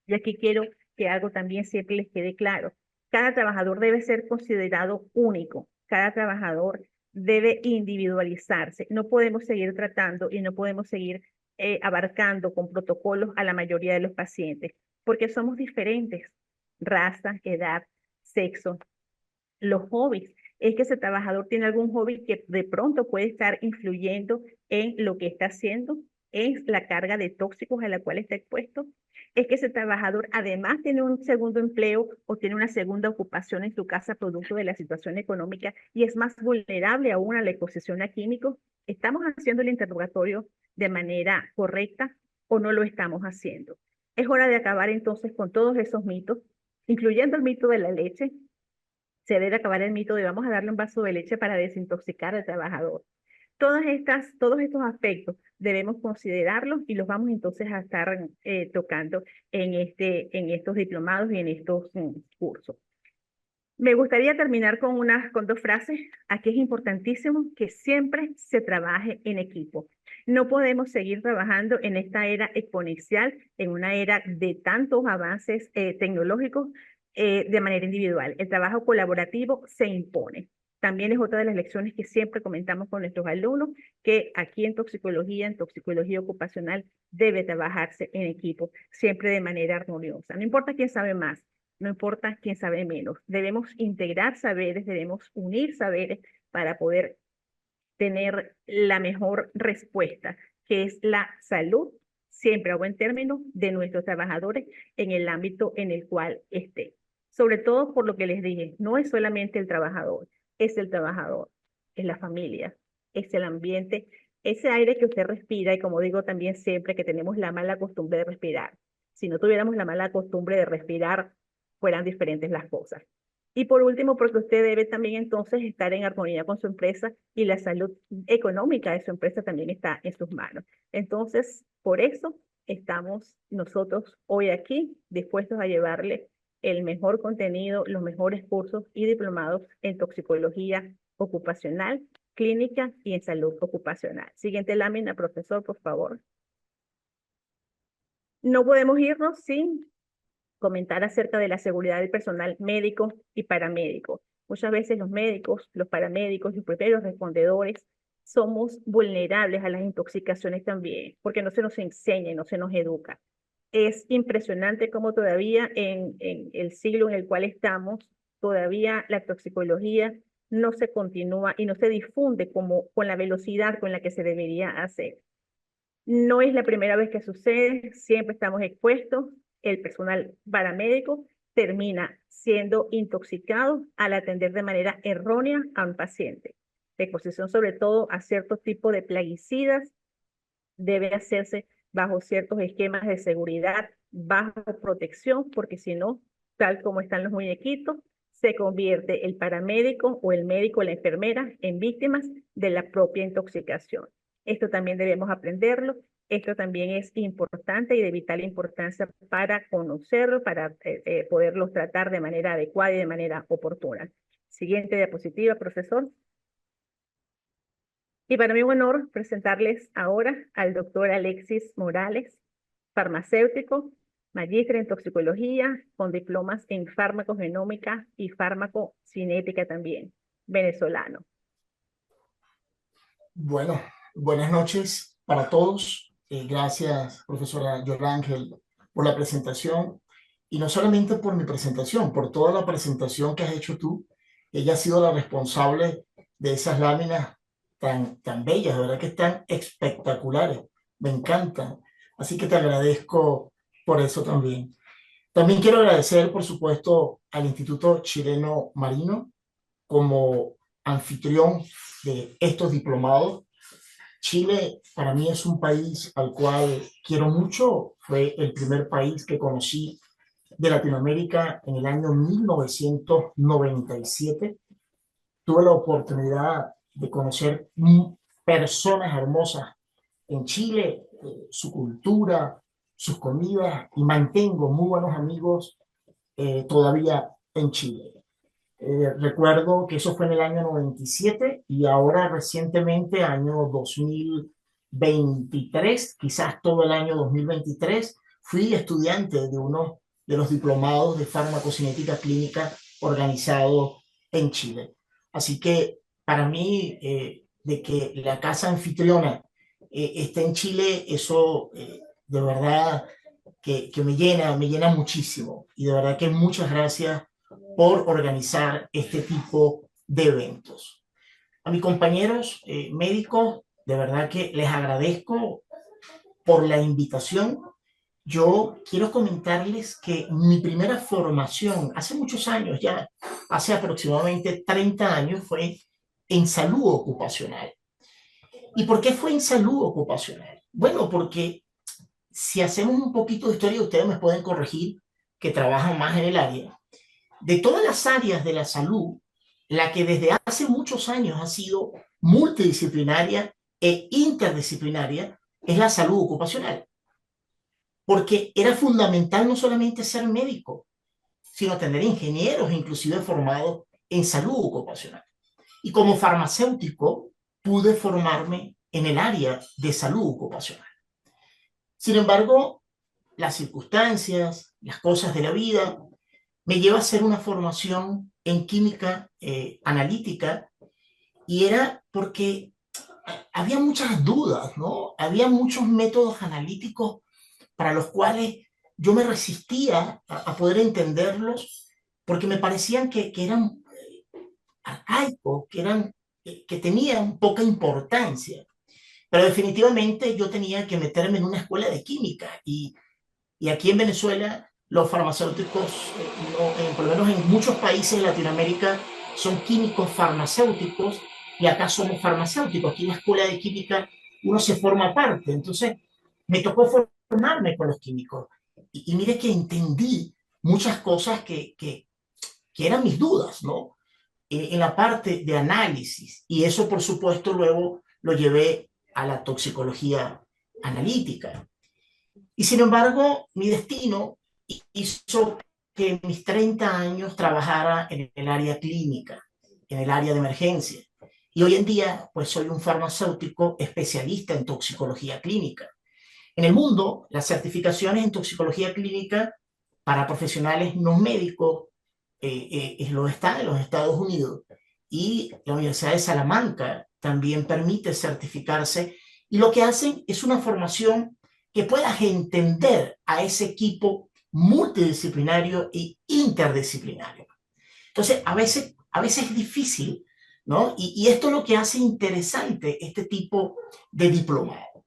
Y aquí quiero que algo también siempre les quede claro. Cada trabajador debe ser considerado único. Cada trabajador debe individualizarse. No podemos seguir tratando y no podemos seguir abarcando con protocolos a la mayoría de los pacientes, porque somos diferentes. Raza, edad, sexo, los hobbies. Es que ese trabajador tiene algún hobby que de pronto puede estar influyendo en lo que está haciendo, en la carga de tóxicos a la cual está expuesto. Es que ese trabajador además tiene un segundo empleo o tiene una segunda ocupación en su casa producto de la situación económica y es más vulnerable aún a la exposición a químicos. ¿Estamos haciendo el interrogatorio de manera correcta o no lo estamos haciendo? Es hora de acabar entonces con todos esos mitos, incluyendo el mito de la leche. Se debe acabar el mito de vamos a darle un vaso de leche para desintoxicar al trabajador. Todos estos aspectos debemos considerarlos y los vamos entonces a estar tocando en estos diplomados y en estos cursos. Me gustaría terminar con dos frases. Aquí es importantísimo que siempre se trabaje en equipo. No podemos seguir trabajando en esta era exponencial, en una era de tantos avances tecnológicos de manera individual. El trabajo colaborativo se impone. También es otra de las lecciones que siempre comentamos con nuestros alumnos, que aquí en toxicología ocupacional, debe trabajarse en equipo, siempre de manera armoniosa. No importa quién sabe más, no importa quién sabe menos. Debemos integrar saberes, debemos unir saberes para poder tener la mejor respuesta, que es la salud, siempre a buen término, de nuestros trabajadores en el ámbito en el cual esté. Sobre todo por lo que les dije, no es solamente el trabajador, es el trabajador, es la familia, es el ambiente, ese aire que usted respira, y como digo también siempre que tenemos la mala costumbre de respirar. Si no tuviéramos la mala costumbre de respirar, fueran diferentes las cosas. Y por último, porque usted debe también entonces estar en armonía con su empresa y la salud económica de su empresa también está en sus manos. Entonces, por eso estamos nosotros hoy aquí dispuestos a llevarle el mejor contenido, los mejores cursos y diplomados en toxicología ocupacional, clínica y en salud ocupacional. Siguiente lámina, profesor, por favor. No podemos irnos sin comentar acerca de la seguridad del personal médico y paramédico. Muchas veces los médicos, los paramédicos, los primeros respondedores somos vulnerables a las intoxicaciones también, porque no se nos enseña y no se nos educa. Es impresionante cómo todavía en el siglo en el cual estamos, todavía la toxicología no se continúa y no se difunde con la velocidad con la que se debería hacer. No es la primera vez que sucede, siempre estamos expuestos. El personal paramédico termina siendo intoxicado al atender de manera errónea a un paciente. La exposición sobre todo a ciertos tipos de plaguicidas debe hacerse bajo ciertos esquemas de seguridad, bajo protección, porque si no, tal como están los muñequitos, se convierte el paramédico o el médico o la enfermera en víctimas de la propia intoxicación. Esto también debemos aprenderlo. Esto también es importante y de vital importancia para conocerlo, para poderlos tratar de manera adecuada y de manera oportuna. Siguiente diapositiva, profesor. Y para mí es un honor presentarles ahora al doctor Alexis Morales, farmacéutico, magíster en toxicología, con diplomas en farmacogenómica y farmacocinética también, venezolano. Bueno, buenas noches para todos. Gracias, profesora Yorangel, por la presentación. Y no solamente por mi presentación, por toda la presentación que has hecho tú. Ella ha sido la responsable de esas láminas tan bellas, de verdad que están espectaculares. Me encantan. Así que te agradezco por eso también. También quiero agradecer, por supuesto, al Instituto Chileno Marino como anfitrión de estos diplomados. Chile para mí es un país al cual quiero mucho. Fue el primer país que conocí de Latinoamérica en el año 1997. Tuve la oportunidad de conocer personas hermosas en Chile, su cultura, sus comidas, y mantengo muy buenos amigos todavía en Chile. Recuerdo que eso fue en el año 97 y ahora recientemente, año 2023, quizás todo el año 2023, fui estudiante de uno de los diplomados de farmacocinética clínica organizado en Chile. Así que para mí, de que la casa anfitriona esté en Chile, eso de verdad que me llena muchísimo. Y de verdad que muchas gracias por organizar este tipo de eventos. A mis compañeros médicos, de verdad que les agradezco por la invitación. Yo quiero comentarles que mi primera formación, hace muchos años ya, hace aproximadamente 30 años, fue en salud ocupacional. ¿Y por qué fue en salud ocupacional? Bueno, porque si hacemos un poquito de historia, ustedes me pueden corregir, que trabajan más en el área. De todas las áreas de la salud, la que desde hace muchos años ha sido multidisciplinaria e interdisciplinaria es la salud ocupacional. Porque era fundamental no solamente ser médico, sino tener ingenieros inclusive formados en salud ocupacional. Y como farmacéutico pude formarme en el área de salud ocupacional. Sin embargo, las circunstancias, las cosas de la vida, me lleva a hacer una formación en química analítica, y era porque había muchas dudas, ¿no? Había muchos métodos analíticos para los cuales yo me resistía a poder entenderlos porque me parecían que eran arcaicos, que tenían poca importancia. Pero definitivamente yo tenía que meterme en una escuela de química, y aquí en Venezuela los farmacéuticos, por lo menos en muchos países de Latinoamérica, son químicos farmacéuticos, y acá somos farmacéuticos. Aquí en la escuela de química uno se forma aparte. Entonces me tocó formarme con los químicos, y mire que entendí muchas cosas que eran mis dudas, ¿no? En la parte de análisis, y eso por supuesto luego lo llevé a la toxicología analítica. Y sin embargo, mi destino hizo que en mis 30 años trabajara en el área clínica, en el área de emergencia. Y hoy en día, pues soy un farmacéutico especialista en toxicología clínica. En el mundo, las certificaciones en toxicología clínica para profesionales no médicos lo está en los Estados Unidos, y la Universidad de Salamanca también permite certificarse, y lo que hacen es una formación que puedas entender a ese equipo multidisciplinario e interdisciplinario. Entonces, a veces es difícil, ¿no? Y esto es lo que hace interesante este tipo de diplomado.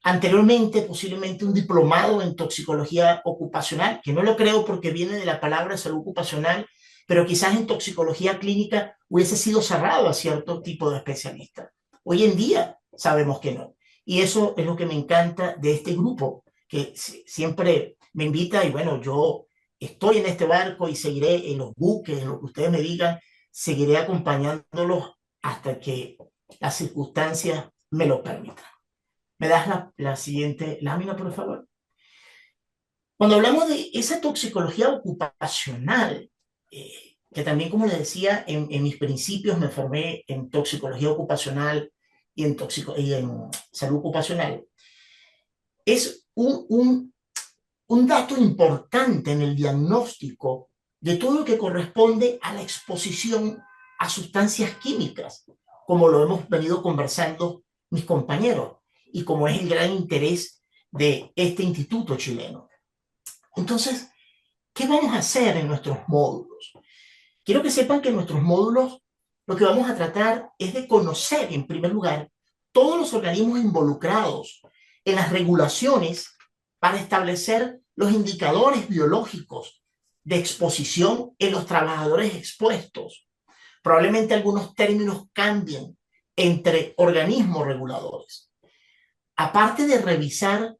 Anteriormente, posiblemente un diplomado en toxicología ocupacional, que no lo creo porque viene de la palabra salud ocupacional, pero quizás en toxicología clínica hubiese sido cerrado a cierto tipo de especialistas. Hoy en día sabemos que no. Y eso es lo que me encanta de este grupo, que siempre me invita, y bueno, yo estoy en este barco y seguiré en los buques, en lo que ustedes me digan, seguiré acompañándolos hasta que las circunstancias me lo permitan. ¿Me das la siguiente lámina, por favor? Cuando hablamos de esa toxicología ocupacional, que también, como les decía, en mis principios me formé en toxicología ocupacional y en salud ocupacional, es un dato importante en el diagnóstico de todo lo que corresponde a la exposición a sustancias químicas, como lo hemos venido conversando mis compañeros, y como es el gran interés de este instituto chileno. Entonces, ¿qué vamos a hacer en nuestros módulos? Quiero que sepan que en nuestros módulos lo que vamos a tratar es de conocer, en primer lugar, todos los organismos involucrados en las regulaciones para establecer los indicadores biológicos de exposición en los trabajadores expuestos. Probablemente algunos términos cambien entre organismos reguladores. Aparte de revisar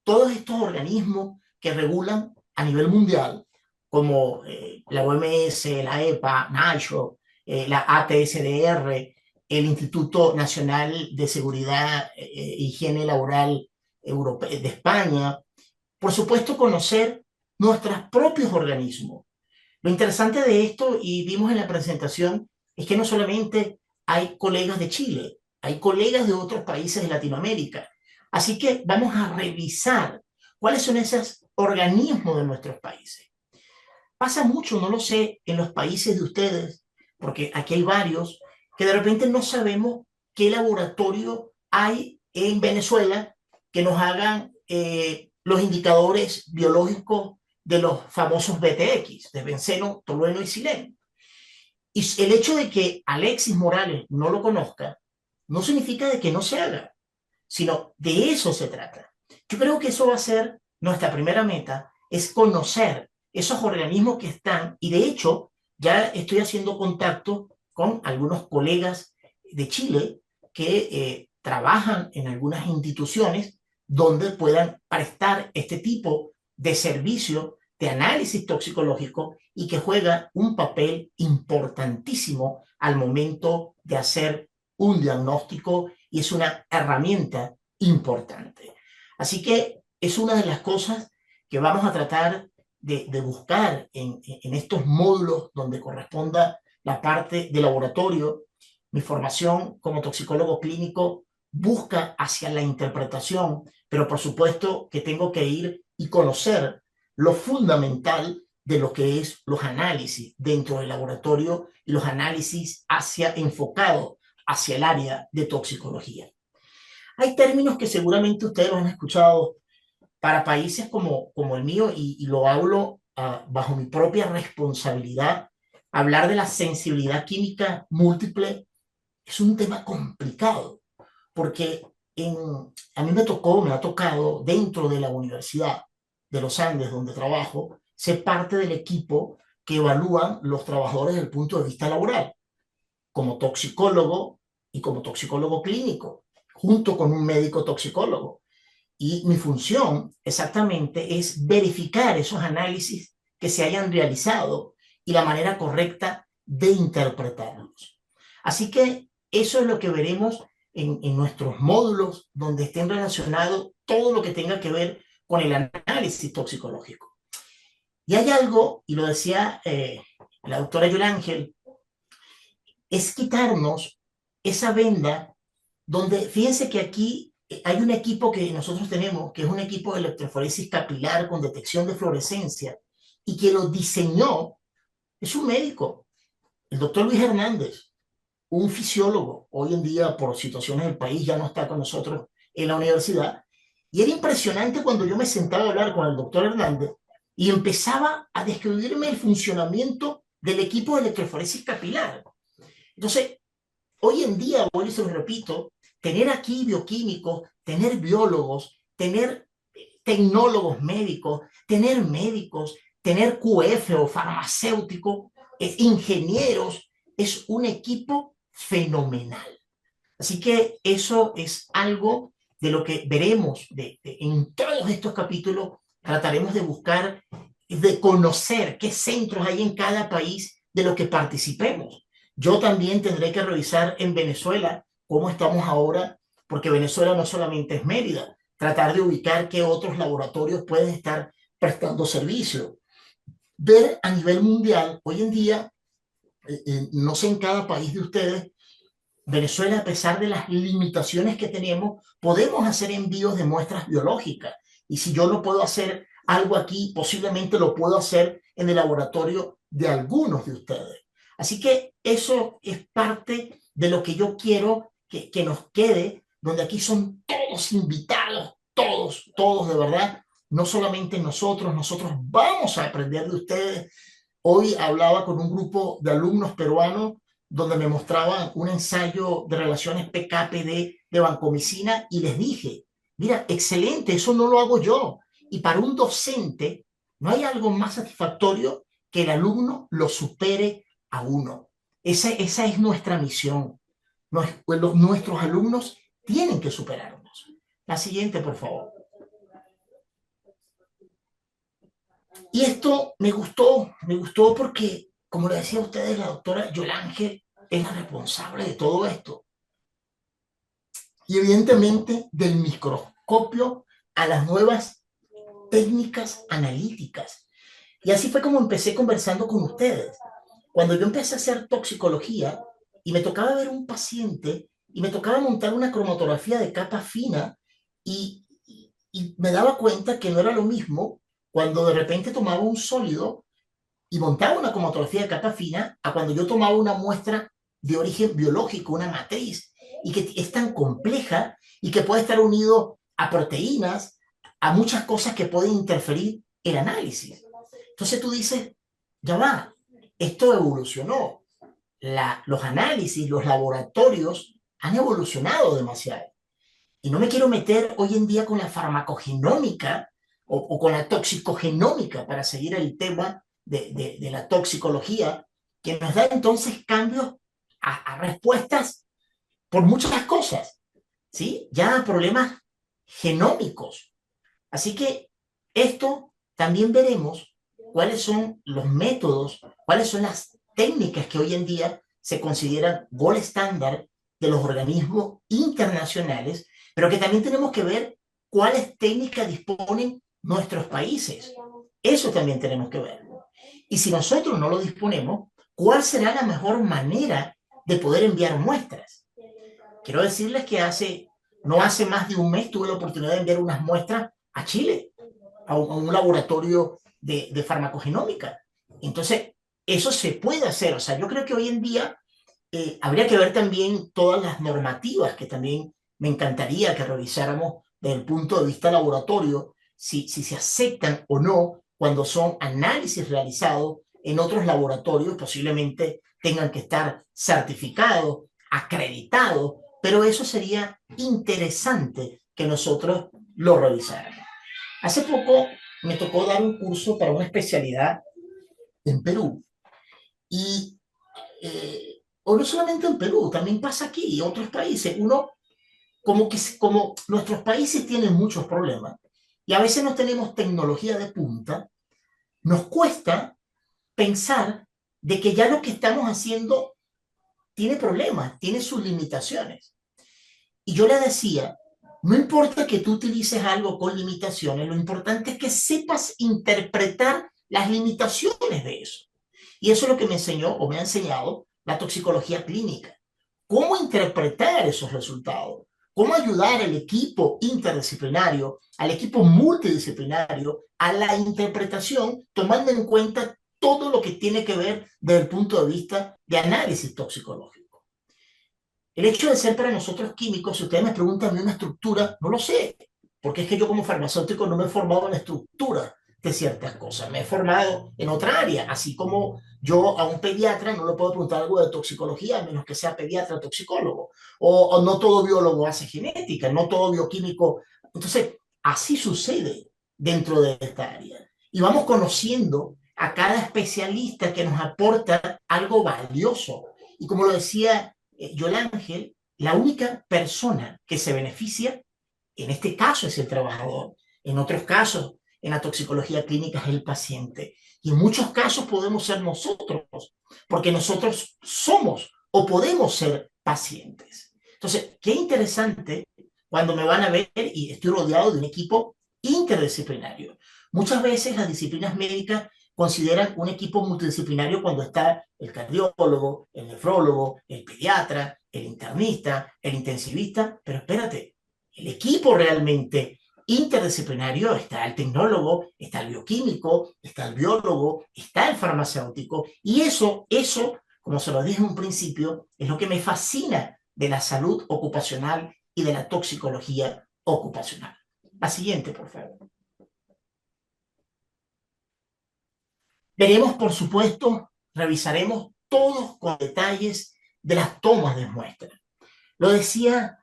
todos estos organismos que regulan a nivel mundial, como la OMS, la EPA, NICHO, la ATSDR, el Instituto Nacional de Seguridad e Higiene Laboral de España, por supuesto conocer nuestros propios organismos. Lo interesante de esto, y vimos en la presentación, es que no solamente hay colegas de Chile, hay colegas de otros países de Latinoamérica. Así que vamos a revisar cuáles son esos organismos de nuestros países. Pasa mucho, no lo sé, en los países de ustedes, porque aquí hay varios, que de repente no sabemos qué laboratorio hay en Venezuela que nos hagan los indicadores biológicos de los famosos BTX, de benceno, tolueno y xileno. Y el hecho de que Alexis Morales no lo conozca, no significa de que no se haga, sino de eso se trata. Yo creo que eso va a ser nuestra primera meta, es conocer esos organismos que están, y de hecho ya estoy haciendo contacto con algunos colegas de Chile que trabajan en algunas instituciones donde puedan prestar este tipo de servicio de análisis toxicológico, y que juega un papel importantísimo al momento de hacer un diagnóstico y es una herramienta importante. Así que es una de las cosas que vamos a tratar de buscar en estos módulos donde corresponda la parte de laboratorio. Mi formación como toxicólogo clínico busca hacia la interpretación, pero por supuesto que tengo que ir y conocer lo fundamental de lo que es los análisis dentro del laboratorio y los análisis enfocados hacia el área de toxicología. Hay términos que seguramente ustedes los han escuchado para países como el mío, y lo hablo bajo mi propia responsabilidad. Hablar de la sensibilidad química múltiple es un tema complicado, porque a mí me ha tocado dentro de la Universidad de los Andes, donde trabajo, ser parte del equipo que evalúan los trabajadores desde el punto de vista laboral, como toxicólogo y como toxicólogo clínico, junto con un médico toxicólogo. Y mi función exactamente es verificar esos análisis que se hayan realizado y la manera correcta de interpretarlos. Así que eso es lo que veremos en nuestros módulos, donde estén relacionados todo lo que tenga que ver con el análisis toxicológico. Y hay algo, y lo decía la doctora Yolángel, es quitarnos esa venda donde, fíjense que aquí hay un equipo que nosotros tenemos, que es un equipo de electroforesis capilar con detección de fluorescencia, y que lo diseñó es un médico, el doctor Luis Hernández, un fisiólogo. Hoy en día, por situaciones del país, ya no está con nosotros en la universidad. Y era impresionante cuando yo me sentaba a hablar con el doctor Hernández y empezaba a describirme el funcionamiento del equipo de electroforesis capilar. Entonces, hoy en día, hoy se lo repito, tener aquí bioquímicos, tener biólogos, tener tecnólogos médicos, tener QF o farmacéutico, ingenieros, es un equipo fenomenal. Así que eso es algo de lo que veremos en todos estos capítulos. Trataremos de buscar, de conocer qué centros hay en cada país de los que participemos. Yo también tendré que revisar en Venezuela cómo estamos ahora, porque Venezuela no solamente es Mérida, tratar de ubicar qué otros laboratorios pueden estar prestando servicio. Ver a nivel mundial, hoy en día, no sé en cada país de ustedes, Venezuela, a pesar de las limitaciones que tenemos, podemos hacer envíos de muestras biológicas. Y si yo no puedo hacer algo aquí, posiblemente lo puedo hacer en el laboratorio de algunos de ustedes. Así que eso es parte de lo que yo quiero que nos quede, donde aquí son todos invitados, todos de verdad, no solamente nosotros vamos a aprender de ustedes. Hoy hablaba con un grupo de alumnos peruanos donde me mostraban un ensayo de relaciones PK-PD de vancomicina y les dije, mira, excelente, eso no lo hago yo. Y para un docente no hay algo más satisfactorio que el alumno lo supere a uno. Esa es nuestra misión. Nuestros alumnos tienen que superarnos. La siguiente, por favor. Y esto me gustó porque, como le decía a ustedes, la doctora Yolángel es la responsable de todo esto. Y evidentemente del microscopio a las nuevas técnicas analíticas. Y así fue como empecé conversando con ustedes. Cuando yo empecé a hacer toxicología y me tocaba ver un paciente y me tocaba montar una cromatografía de capa fina y me daba cuenta que no era lo mismo cuando de repente tomaba un sólido y montaba una cromatografía de capa fina a cuando yo tomaba una muestra de origen biológico, una matriz, y que es tan compleja y que puede estar unido a proteínas, a muchas cosas que pueden interferir el análisis. Entonces tú dices, ya va, esto evolucionó. Los análisis, los laboratorios han evolucionado demasiado. Y no me quiero meter hoy en día con la farmacogenómica o con la toxicogenómica para seguir el tema de la toxicología, que nos da entonces cambios a respuestas por muchas cosas, ¿sí? Ya problemas genómicos. Así que esto también veremos cuáles son los métodos, cuáles son las técnicas que hoy en día se consideran gold estándar de los organismos internacionales, pero que también tenemos que ver cuáles técnicas disponen nuestros países. Eso también tenemos que verlo. Y si nosotros no lo disponemos, ¿cuál será la mejor manera de poder enviar muestras? Quiero decirles que no hace más de un mes tuve la oportunidad de enviar unas muestras a Chile, a un laboratorio de farmacogenómica. Entonces, eso se puede hacer. O sea, yo creo que hoy en día habría que ver también todas las normativas que también me encantaría que revisáramos desde el punto de vista laboratorio, si se aceptan o no cuando son análisis realizados en otros laboratorios, posiblemente tengan que estar certificados, acreditados, pero eso sería interesante que nosotros lo revisáramos. Hace poco me tocó dar un curso para una especialidad en Perú y o no solamente en Perú, también pasa aquí y en otros países. Uno, como nuestros países tienen muchos problemas y a veces no tenemos tecnología de punta, nos cuesta pensar de que ya lo que estamos haciendo tiene problemas, tiene sus limitaciones. Y yo le decía, no importa que tú utilices algo con limitaciones, lo importante es que sepas interpretar las limitaciones de eso. Y eso es lo que me enseñó o me ha enseñado la toxicología clínica. Cómo interpretar esos resultados, cómo ayudar al equipo interdisciplinario, al equipo multidisciplinario, a la interpretación, tomando en cuenta todo lo que tiene que ver desde el punto de vista de análisis toxicológico. El hecho de ser para nosotros químicos, si ustedes me preguntan a mí una estructura, no lo sé, porque es que yo como farmacéutico no me he formado en la estructura de ciertas cosas, me he formado en otra área, así como yo a un pediatra no le puedo preguntar algo de toxicología a menos que sea pediatra o toxicólogo, o no todo biólogo hace genética, no todo bioquímico. Entonces, así sucede dentro de esta área. Y vamos conociendo a cada especialista que nos aporta algo valioso. Y como lo decía Yolángel, la única persona que se beneficia, en este caso es el trabajador, en otros casos, en la toxicología clínica es el paciente. Y en muchos casos podemos ser nosotros, porque nosotros somos o podemos ser pacientes. Entonces, qué interesante cuando me van a ver y estoy rodeado de un equipo interdisciplinario. Muchas veces las disciplinas médicas consideran un equipo multidisciplinario cuando está el cardiólogo, el nefrólogo, el pediatra, el internista, el intensivista, pero espérate, el equipo realmente interdisciplinario está el tecnólogo, está el bioquímico, está el biólogo, está el farmacéutico, y eso, como se lo dije en un principio, es lo que me fascina de la salud ocupacional y de la toxicología ocupacional. La siguiente, por favor. Veremos, por supuesto, revisaremos todos con detalles de las tomas de muestras. Lo decía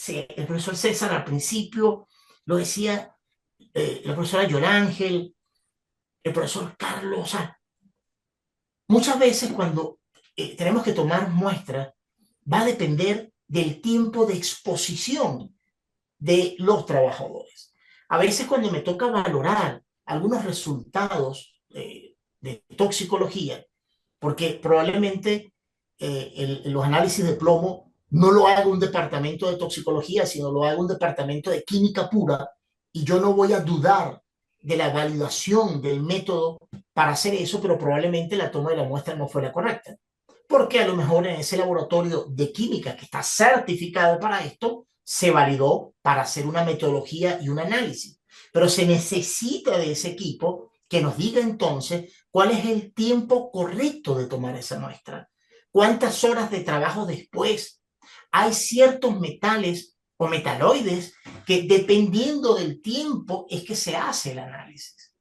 el profesor César al principio, lo decía la profesora Yolángel, el profesor Carlos. O sea, muchas veces cuando tenemos que tomar muestras, va a depender del tiempo de exposición de los trabajadores. A veces cuando me toca valorar algunos resultados de toxicología, porque probablemente los análisis de plomo no lo haga un departamento de toxicología, sino lo haga un departamento de química pura, y yo no voy a dudar de la validación del método para hacer eso, pero probablemente la toma de la muestra no fue la correcta. Porque a lo mejor en ese laboratorio de química que está certificado para esto, se validó para hacer una metodología y un análisis. Pero se necesita de ese equipo que nos diga entonces cuál es el tiempo correcto de tomar esa muestra, cuántas horas de trabajo después. Hay ciertos metales o metaloides que dependiendo del tiempo es que se hace el análisis.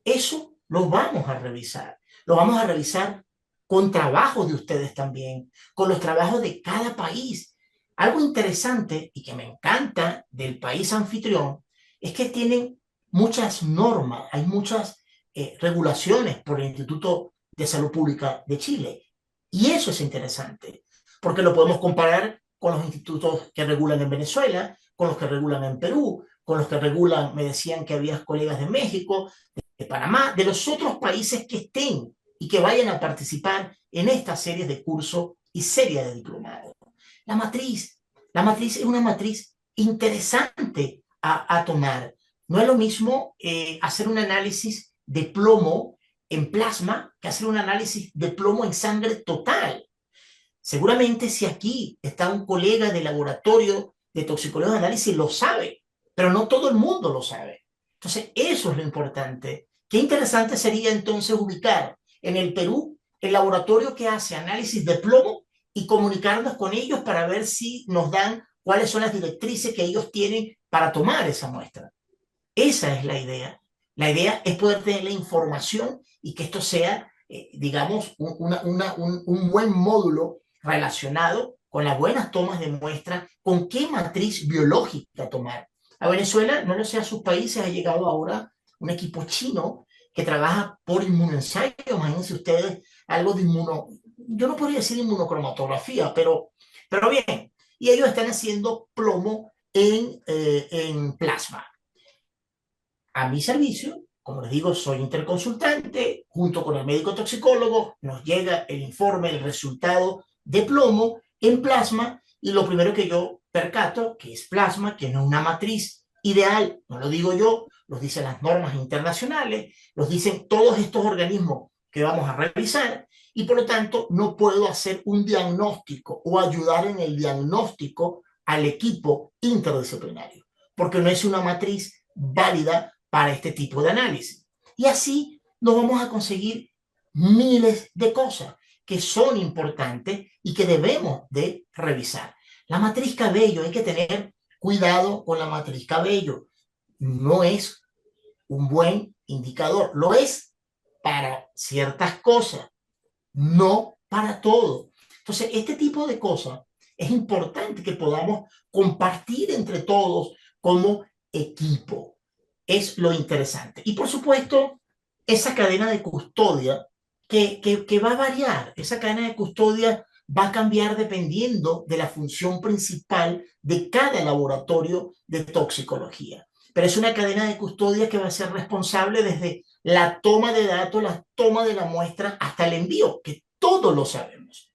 Eso lo vamos a revisar. Lo vamos a revisar con trabajos de ustedes también, con los trabajos de cada país. Algo interesante y que me encanta del país anfitrión es que tienen muchas normas, hay muchas regulaciones por el Instituto de Salud Pública de Chile. Y eso es interesante, porque lo podemos comparar con los institutos que regulan en Venezuela, con los que regulan en Perú, con los que regulan, me decían que había colegas de México, de Panamá, de los otros países que estén y que vayan a participar en estas series de cursos y series de diplomados. La matriz, la matriz es una matriz interesante a tomar. No es lo mismo hacer un análisis de plomo en plasma que hacer un análisis de plomo en sangre total. Seguramente si aquí está un colega de laboratorio de toxicología de análisis lo sabe, pero no todo el mundo lo sabe. Entonces, eso es lo importante. Qué interesante sería entonces ubicar en el Perú el laboratorio que hace análisis de plomo y comunicarnos con ellos para ver si nos dan cuáles son las directrices que ellos tienen para tomar esa muestra. Esa es la idea. La idea es poder tener la información y que esto sea, digamos, un buen módulo relacionado con las buenas tomas de muestra, con qué matriz biológica tomar. A Venezuela, no lo sé, a sus países ha llegado ahora un equipo chino que trabaja por inmunoensayo. Imagínense ustedes algo de yo no podría decir inmunocromatografía, pero bien. Y ellos están haciendo plomo en plasma. A mi servicio, como les digo, soy interconsultante, junto con el médico toxicólogo, nos llega el informe, el resultado de plomo en plasma, y lo primero que yo percato, que es plasma, que no es una matriz ideal, no lo digo yo, los dicen las normas internacionales, los dicen todos estos organismos que vamos a revisar, y por lo tanto no puedo hacer un diagnóstico o ayudar en el diagnóstico al equipo interdisciplinario, porque no es una matriz válida para este tipo de análisis. Y así nos vamos a conseguir miles de cosas que son importantes y que debemos de revisar. La matriz cabello, hay que tener cuidado con la matriz cabello. No es un buen indicador. Lo es para ciertas cosas, no para todo. Entonces, este tipo de cosas es importante que podamos compartir entre todos como equipo. Es lo interesante. Y por supuesto, esa cadena de custodia que va a variar, esa cadena de custodia va a cambiar dependiendo de la función principal de cada laboratorio de toxicología. Pero es una cadena de custodia que va a ser responsable desde la toma de datos, la toma de la muestra hasta el envío, que todos lo sabemos.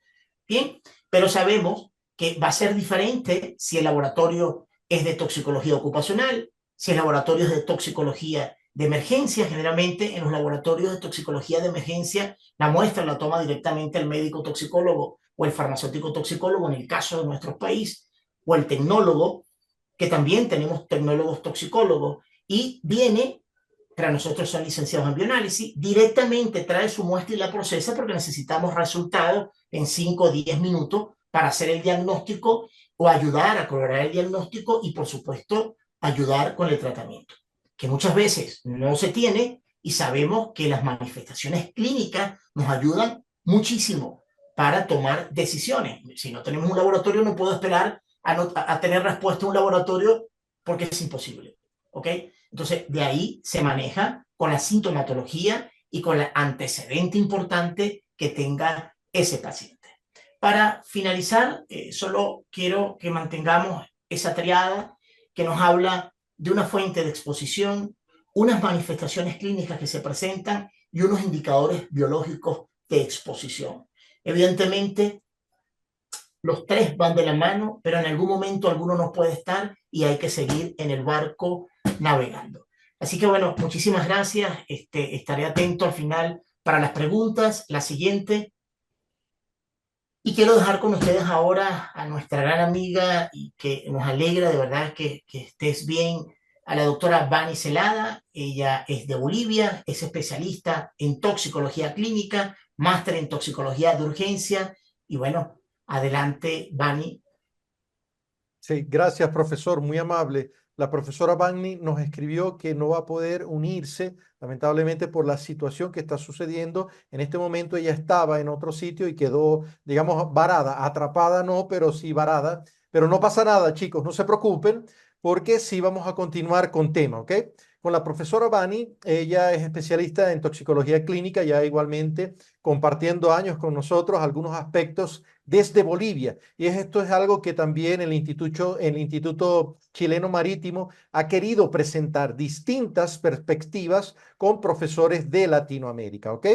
Bien, pero sabemos que va a ser diferente si el laboratorio es de toxicología ocupacional, si el laboratorio es de toxicología de emergencia. Generalmente en los laboratorios de toxicología de emergencia la muestra la toma directamente el médico toxicólogo o el farmacéutico toxicólogo en el caso de nuestro país, o el tecnólogo, que también tenemos tecnólogos toxicólogos, y viene, para nosotros son licenciados en bioanálisis, directamente trae su muestra y la procesa porque necesitamos resultados en 5 o 10 minutos para hacer el diagnóstico o ayudar a corroborar el diagnóstico y, por supuesto, ayudar con el tratamiento, que muchas veces no se tiene, y sabemos que las manifestaciones clínicas nos ayudan muchísimo para tomar decisiones. Si no tenemos un laboratorio, no puedo esperar a tener respuesta a un laboratorio porque es imposible. ¿Ok? Entonces, de ahí se maneja con la sintomatología y con el antecedente importante que tenga ese paciente. Para finalizar, solo quiero que mantengamos esa triada que nos habla de una fuente de exposición, unas manifestaciones clínicas que se presentan y unos indicadores biológicos de exposición. Evidentemente, los tres van de la mano, pero en algún momento alguno no puede estar y hay que seguir en el barco navegando. Así que bueno, muchísimas gracias. Estaré atento al final para las preguntas. La siguiente. Y quiero dejar con ustedes ahora a nuestra gran amiga y que nos alegra de verdad que estés bien, a la doctora Vani Celada. Ella es de Bolivia, es especialista en toxicología clínica, máster en toxicología de urgencia. Y bueno, adelante, Vani. Sí, gracias, profesor, muy amable. La profesora Vani nos escribió que no va a poder unirse, lamentablemente, por la situación que está sucediendo. En este momento ella estaba en otro sitio y quedó, digamos, varada, atrapada no, pero sí varada. Pero no pasa nada, chicos, no se preocupen, porque sí vamos a continuar con tema, ¿ok? Con la profesora Vani, ella es especialista en toxicología clínica, ya igualmente compartiendo años con nosotros algunos aspectos desde Bolivia. Y esto es algo que también el Instituto Chileno Marítimo ha querido presentar distintas perspectivas con profesores de Latinoamérica, ¿ok?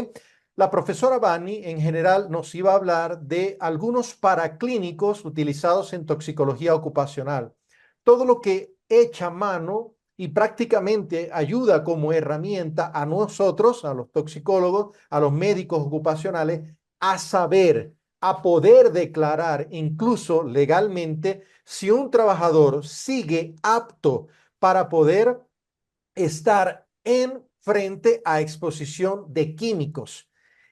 La profesora Bani en general nos iba a hablar de algunos paraclínicos utilizados en toxicología ocupacional. Todo lo que echa mano y prácticamente ayuda como herramienta a nosotros, a los toxicólogos, a los médicos ocupacionales, a saber, a poder declarar incluso legalmente si un trabajador sigue apto para poder estar en frente a exposición de químicos.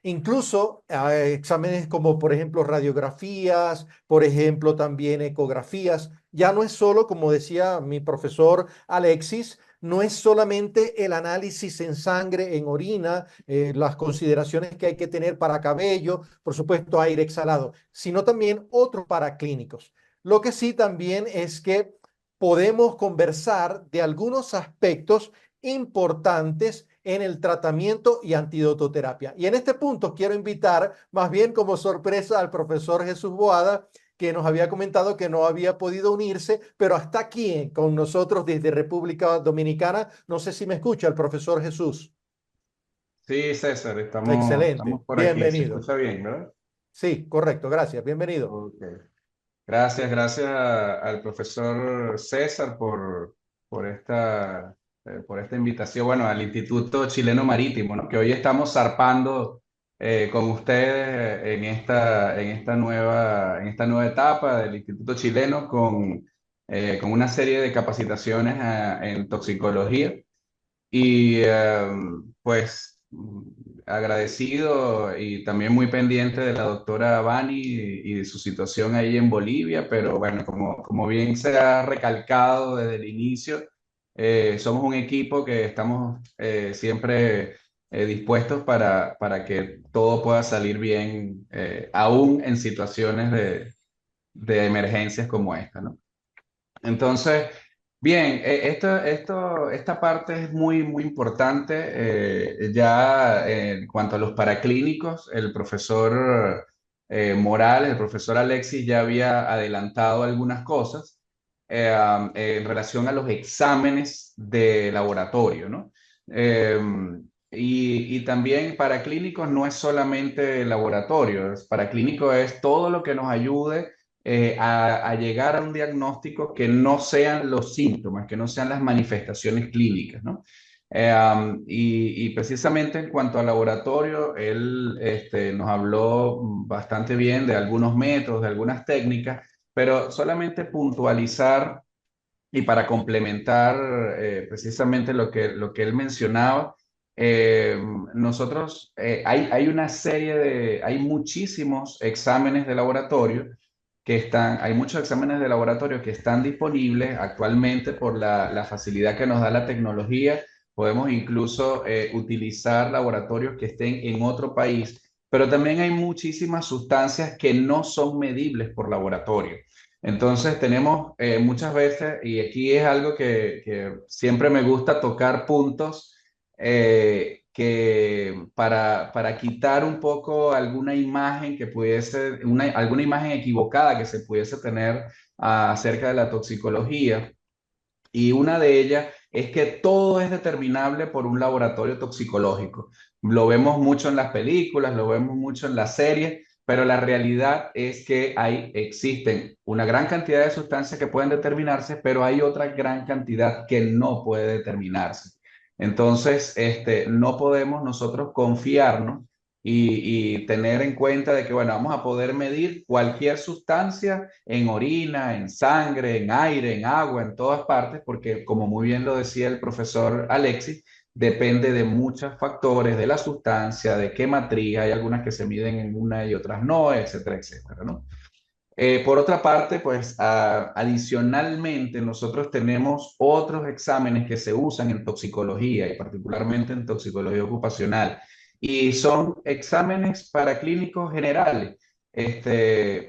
Incluso exámenes como, por ejemplo, radiografías, por ejemplo, también ecografías. Ya no es solo, como decía mi profesor Alexis, no es solamente el análisis en sangre, en orina, las consideraciones que hay que tener para cabello, por supuesto, aire exhalado, sino también otros paraclínicos. Lo que sí también es que podemos conversar de algunos aspectos importantes en el tratamiento y antidototerapia. Y en este punto quiero invitar más bien como sorpresa al profesor Jesús Boada, que nos había comentado que no había podido unirse, pero está aquí con nosotros desde República Dominicana. No sé si me escucha el profesor Jesús. Sí, César, Excelente. estamos por aquí. Se Bienvenido. escucha bien, ¿verdad? Sí, correcto. Gracias. Bienvenido. Ok. Gracias al profesor César por por esta invitación, bueno, al Instituto Chileno Marítimo, ¿no? Que hoy estamos zarpando con ustedes en esta nueva etapa del Instituto Chileno con una serie de capacitaciones en toxicología. Y pues agradecido y también muy pendiente de la doctora Bani y de su situación ahí en Bolivia, pero bueno, como bien se ha recalcado desde el inicio, somos un equipo que estamos siempre dispuestos para que todo pueda salir bien, aún en situaciones de emergencias como esta, ¿no? Entonces, bien, esta parte es muy importante. Ya en cuanto a los paraclínicos, el profesor Morales, el profesor Alexis ya había adelantado algunas cosas en relación a los exámenes de laboratorio, ¿no? Eh, y también paraclínicos no es solamente laboratorio, paraclínico es todo lo que nos ayude a llegar a un diagnóstico que no sean los síntomas, que no sean las manifestaciones clínicas, ¿no? Y precisamente en cuanto al laboratorio, él nos habló bastante bien de algunos métodos, de algunas técnicas, pero solamente puntualizar y para complementar precisamente lo que él mencionaba, eh, nosotros hay una serie hay muchísimos exámenes de laboratorio hay muchos exámenes de laboratorio que están disponibles actualmente por la facilidad que nos da la tecnología. Podemos incluso utilizar laboratorios que estén en otro país, pero también hay muchísimas sustancias que no son medibles por laboratorio. Entonces tenemos muchas veces, y aquí es algo que siempre me gusta tocar puntos, que para quitar un poco alguna imagen que pudiese, alguna imagen equivocada que se pudiese tener acerca de la toxicología. Y una de ellas es que todo es determinable por un laboratorio toxicológico. Lo vemos mucho en las películas, lo vemos mucho en las series, pero la realidad es que existen una gran cantidad de sustancias que pueden determinarse, pero hay otra gran cantidad que no puede determinarse. Entonces, no podemos nosotros confiarnos y tener en cuenta de que, bueno, vamos a poder medir cualquier sustancia en orina, en sangre, en aire, en agua, en todas partes, porque como muy bien lo decía el profesor Alexis, depende de muchos factores, de la sustancia, de qué matriz, hay algunas que se miden en una y otras no, etcétera, etcétera, ¿no? Por otra parte, pues adicionalmente nosotros tenemos otros exámenes que se usan en toxicología y particularmente en toxicología ocupacional y son exámenes paraclínicos generales.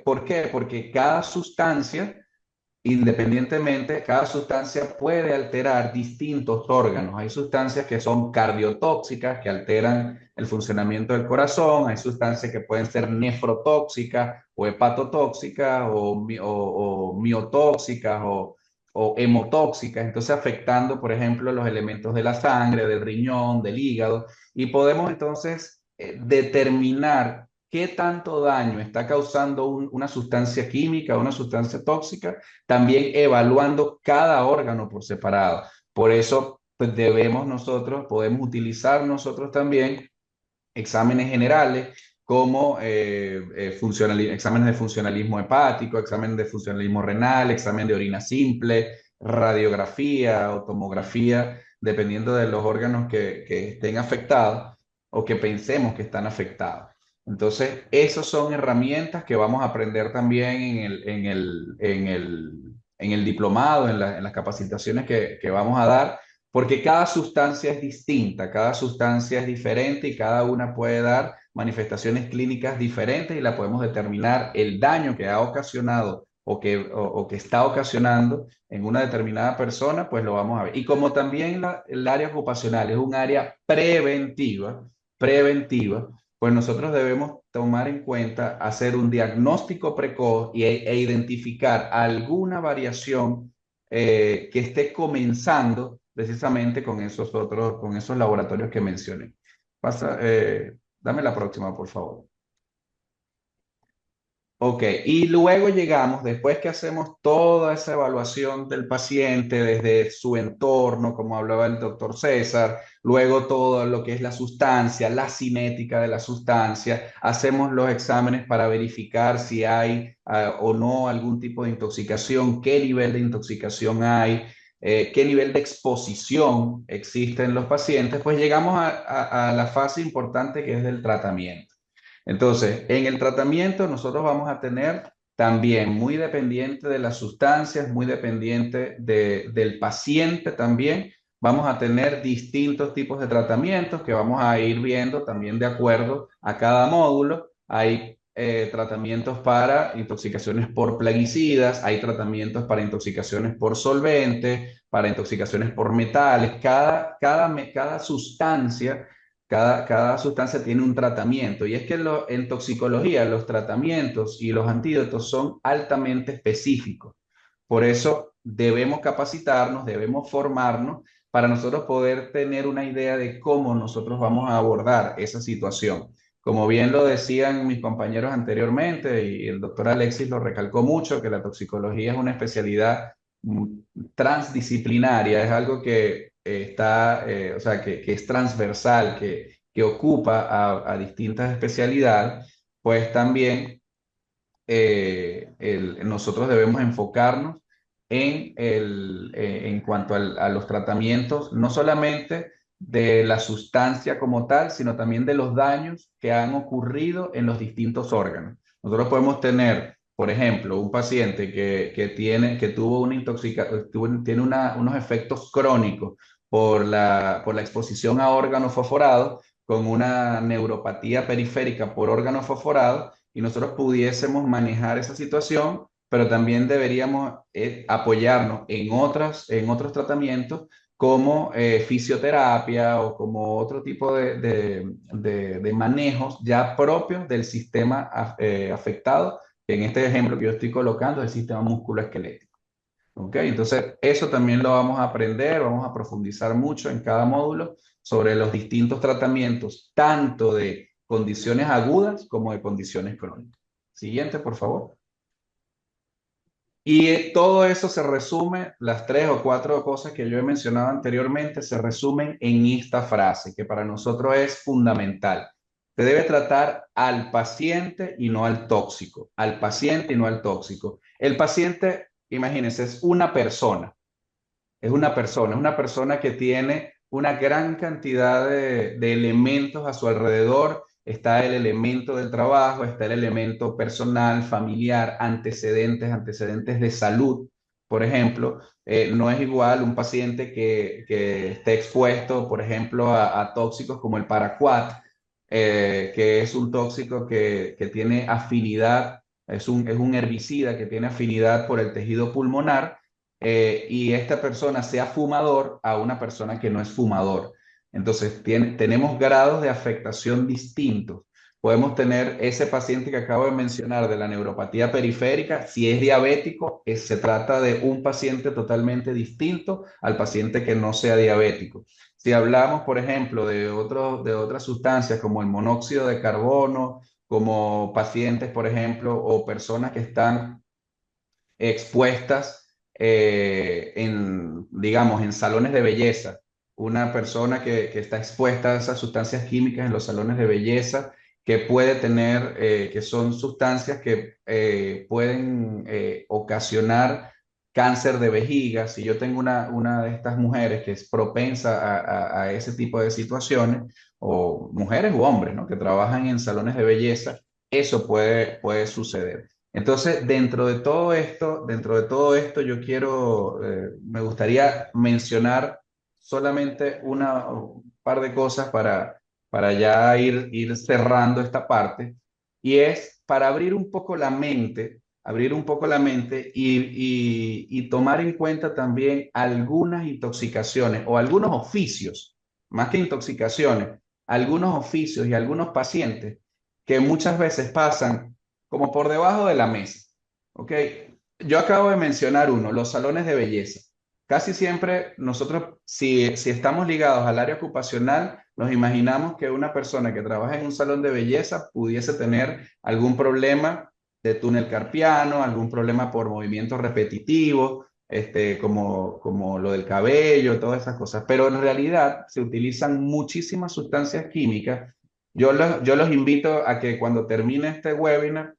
¿Por qué? Porque cada sustancia independientemente, cada sustancia puede alterar distintos órganos. Hay sustancias que son cardiotóxicas, que alteran el funcionamiento del corazón. Hay sustancias que pueden ser nefrotóxicas o hepatotóxicas o miotóxicas o hemotóxicas. Entonces, afectando, por ejemplo, los elementos de la sangre, del riñón, del hígado. Y podemos entonces determinar qué tanto daño está causando una sustancia química, una sustancia tóxica, también evaluando cada órgano por separado. Por eso, pues podemos utilizar nosotros también exámenes generales como exámenes de funcionalismo hepático, exámenes de funcionalismo renal, examen de orina simple, radiografía o tomografía, dependiendo de los órganos que estén afectados o que pensemos que están afectados. Entonces, esas son herramientas que vamos a aprender también en el diplomado, en las capacitaciones que vamos a dar, porque cada sustancia es distinta, cada sustancia es diferente y cada una puede dar manifestaciones clínicas diferentes y la podemos determinar el daño que ha ocasionado o que está ocasionando en una determinada persona, pues lo vamos a ver. Y como también el área ocupacional es un área preventiva, pues nosotros debemos tomar en cuenta hacer un diagnóstico precoz e identificar alguna variación que esté comenzando precisamente con esos laboratorios que mencioné. Dame la próxima, por favor. Ok, y luego llegamos, después que hacemos toda esa evaluación del paciente desde su entorno, como hablaba el doctor César, luego todo lo que es la sustancia, la cinética de la sustancia, hacemos los exámenes para verificar si hay o no algún tipo de intoxicación, qué nivel de intoxicación hay, qué nivel de exposición existe en los pacientes, pues llegamos a la fase importante que es del tratamiento. Entonces, en el tratamiento nosotros vamos a tener también muy dependiente de las sustancias, muy dependiente del paciente también. Vamos a tener distintos tipos de tratamientos que vamos a ir viendo también de acuerdo a cada módulo. Hay tratamientos para intoxicaciones por plaguicidas, hay tratamientos para intoxicaciones por solventes, para intoxicaciones por metales. Cada sustancia tiene un tratamiento y es que en toxicología los tratamientos y los antídotos son altamente específicos. Por eso debemos capacitarnos, debemos formarnos para nosotros poder tener una idea de cómo nosotros vamos a abordar esa situación. Como bien lo decían mis compañeros anteriormente y el doctor Alexis lo recalcó mucho, que la toxicología es una especialidad transdisciplinaria, es algo que o sea, que es transversal, que ocupa a distintas especialidades, pues también nosotros debemos enfocarnos en cuanto a los tratamientos, no solamente de la sustancia como tal, sino también de los daños que han ocurrido en los distintos órganos. Nosotros podemos tener, por ejemplo, un paciente que tuvo una tiene unos efectos crónicos por la exposición a órganos fosforados, con una neuropatía periférica por órganos fosforados, y nosotros pudiésemos manejar esa situación, pero también deberíamos apoyarnos en otros tratamientos como fisioterapia o como otro tipo de manejos ya propios del sistema afectado, que en este ejemplo que yo estoy colocando es el sistema musculoesquelético. ¿Ok? Entonces, eso también lo vamos a aprender, vamos a profundizar mucho en cada módulo sobre los distintos tratamientos, tanto de condiciones agudas como de condiciones crónicas. Siguiente, por favor. Y todo eso se resume, las 3 o 4 cosas que yo he mencionado anteriormente, se resumen en esta frase, que para nosotros es fundamental. Se debe tratar al paciente y no al tóxico. Al paciente y no al tóxico. El paciente, imagínense, es una persona. Es una persona que tiene una gran cantidad de elementos a su alrededor. Está el elemento del trabajo, está el elemento personal, familiar, antecedentes de salud. Por ejemplo, no es igual un paciente que esté expuesto, por ejemplo, a tóxicos como el paraquat, que es un tóxico que tiene afinidad, es un herbicida que tiene afinidad por el tejido pulmonar, y esta persona sea fumador a una persona que no es fumador. Entonces, tenemos grados de afectación distintos. Podemos tener ese paciente que acabo de mencionar de la neuropatía periférica, si es diabético, se trata de un paciente totalmente distinto al paciente que no sea diabético. Si hablamos, por ejemplo, de otras sustancias como el monóxido de carbono, como pacientes, por ejemplo, o personas que están expuestas digamos, en salones de belleza. Una persona que está expuesta a esas sustancias químicas en los salones de belleza, que puede tener, que son sustancias que pueden ocasionar cáncer de vejiga. Si yo tengo una de estas mujeres que es propensa a ese tipo de situaciones, o mujeres u hombres, ¿no?, que trabajan en salones de belleza, eso puede suceder. Entonces, dentro de todo esto, me gustaría mencionar solamente un par de cosas para ya ir cerrando esta parte, y es para abrir un poco la mente y tomar en cuenta también algunas intoxicaciones o algunos oficios, más que intoxicaciones, algunos oficios y algunos pacientes que muchas veces pasan como por debajo de la mesa. ¿Ok? Yo acabo de mencionar uno, los salones de belleza. Casi siempre nosotros, si estamos ligados al área ocupacional, nos imaginamos que una persona que trabaja en un salón de belleza pudiese tener algún problema de túnel carpiano, algún problema por movimientos repetitivos, como lo del cabello, todas esas cosas. Pero en realidad se utilizan muchísimas sustancias químicas. Yo los invito a que cuando termine este webinar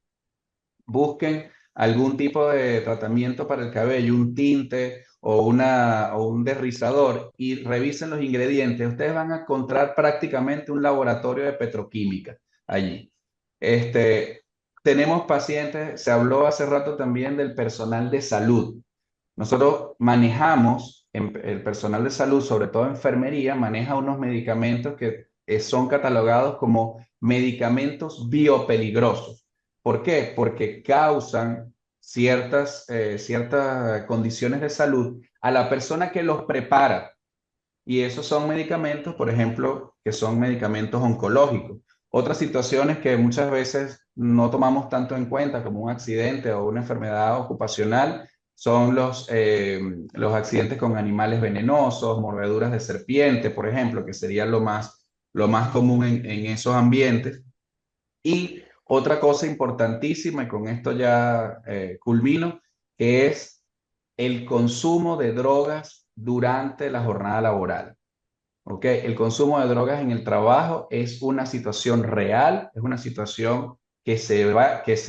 busquen algún tipo de tratamiento para el cabello, un tinte o un derrizador, y revisen los ingredientes. Ustedes van a encontrar prácticamente un laboratorio de petroquímica allí. Este, tenemos pacientes, se habló hace rato también del personal de salud. Nosotros manejamos, el personal de salud, sobre todo enfermería, maneja unos medicamentos que son catalogados como medicamentos biopeligrosos. ¿Por qué? Porque causan ciertas condiciones de salud a la persona que los prepara. Y esos son medicamentos, por ejemplo, que son medicamentos oncológicos. Otras situaciones que muchas veces no tomamos tanto en cuenta, como un accidente o una enfermedad ocupacional, son los accidentes con animales venenosos, mordeduras de serpiente, por ejemplo, que sería lo más común en esos ambientes. Y otra cosa importantísima, y con esto ya culmino, que es el consumo de drogas durante la jornada laboral. ¿Ok? El consumo de drogas en el trabajo es una situación real, es una situación que se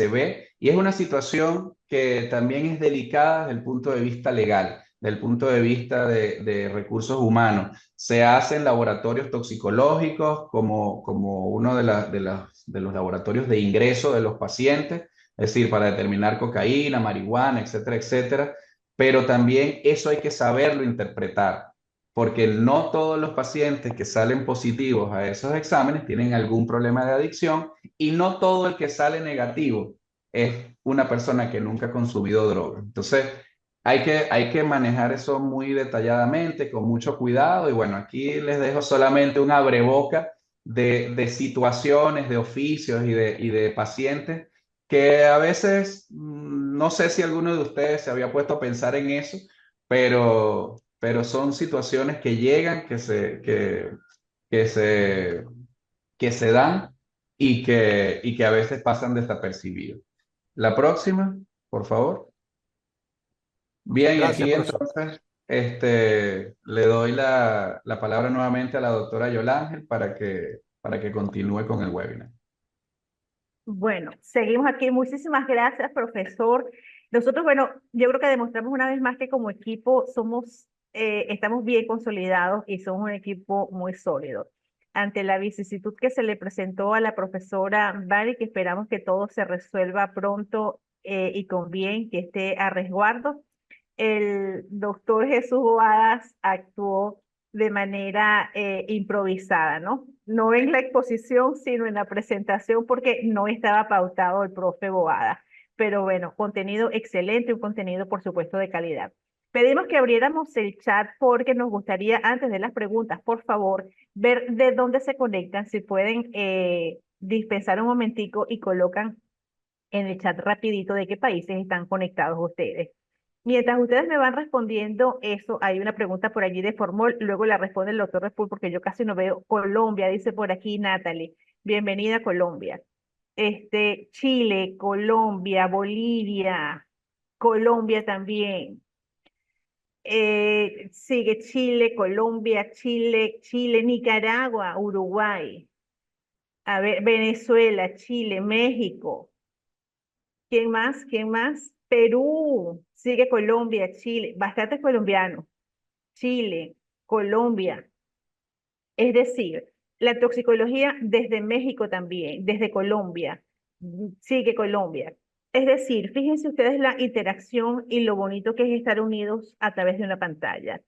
ve, y es una situación que también es delicada desde el punto de vista legal, desde el punto de vista de recursos humanos. Se hacen laboratorios toxicológicos como uno de los laboratorios de ingreso de los pacientes, es decir, para determinar cocaína, marihuana, etcétera, etcétera, pero también eso hay que saberlo interpretar, porque no todos los pacientes que salen positivos a esos exámenes tienen algún problema de adicción, y no todo el que sale negativo es una persona que nunca ha consumido droga. Entonces, hay que manejar eso muy detalladamente, con mucho cuidado, y bueno, aquí les dejo solamente un abreboca de situaciones, de oficios y de pacientes que a veces, no sé si alguno de ustedes se había puesto a pensar en eso, pero son situaciones que llegan, que se, que se dan y que a veces pasan desapercibidos. La próxima, por favor. Bien, y Gracias, aquí profesor. entonces le doy la palabra nuevamente a la doctora Yolángel para que continúe con el webinar. Bueno, seguimos aquí. Muchísimas gracias, profesor. Nosotros, bueno, yo creo que demostramos una vez más que como equipo estamos bien consolidados y somos un equipo muy sólido. Ante la vicisitud que se le presentó a la profesora Bari, que esperamos que todo se resuelva pronto y con bien, que esté a resguardo, el doctor Jesús Boadas actuó de manera improvisada, ¿no? No en la exposición, sino en la presentación, porque no estaba pautado el profe Boadas. Pero bueno, contenido excelente, un contenido, por supuesto, de calidad. Pedimos que abriéramos el chat porque nos gustaría, antes de las preguntas, por favor, ver de dónde se conectan, si pueden dispensar un momentico y colocan en el chat rapidito de qué países están conectados ustedes. Mientras ustedes me van respondiendo eso, hay una pregunta por allí de Formol, luego la responde el doctor Repul porque yo casi no veo. Colombia, dice por aquí Natalie. Bienvenida a Colombia. Chile, Colombia, Bolivia, Colombia también. Sigue Chile, Colombia, Chile, Nicaragua, Uruguay. A ver, Venezuela, Chile, México. ¿Quién más? ¿Quién más? Perú, sigue Colombia, Chile, bastantes colombianos. Chile, Colombia. Es decir, la toxicología desde México también, desde Colombia, sigue Colombia. Es decir, fíjense ustedes la interacción y lo bonito que es estar unidos a través de una pantalla.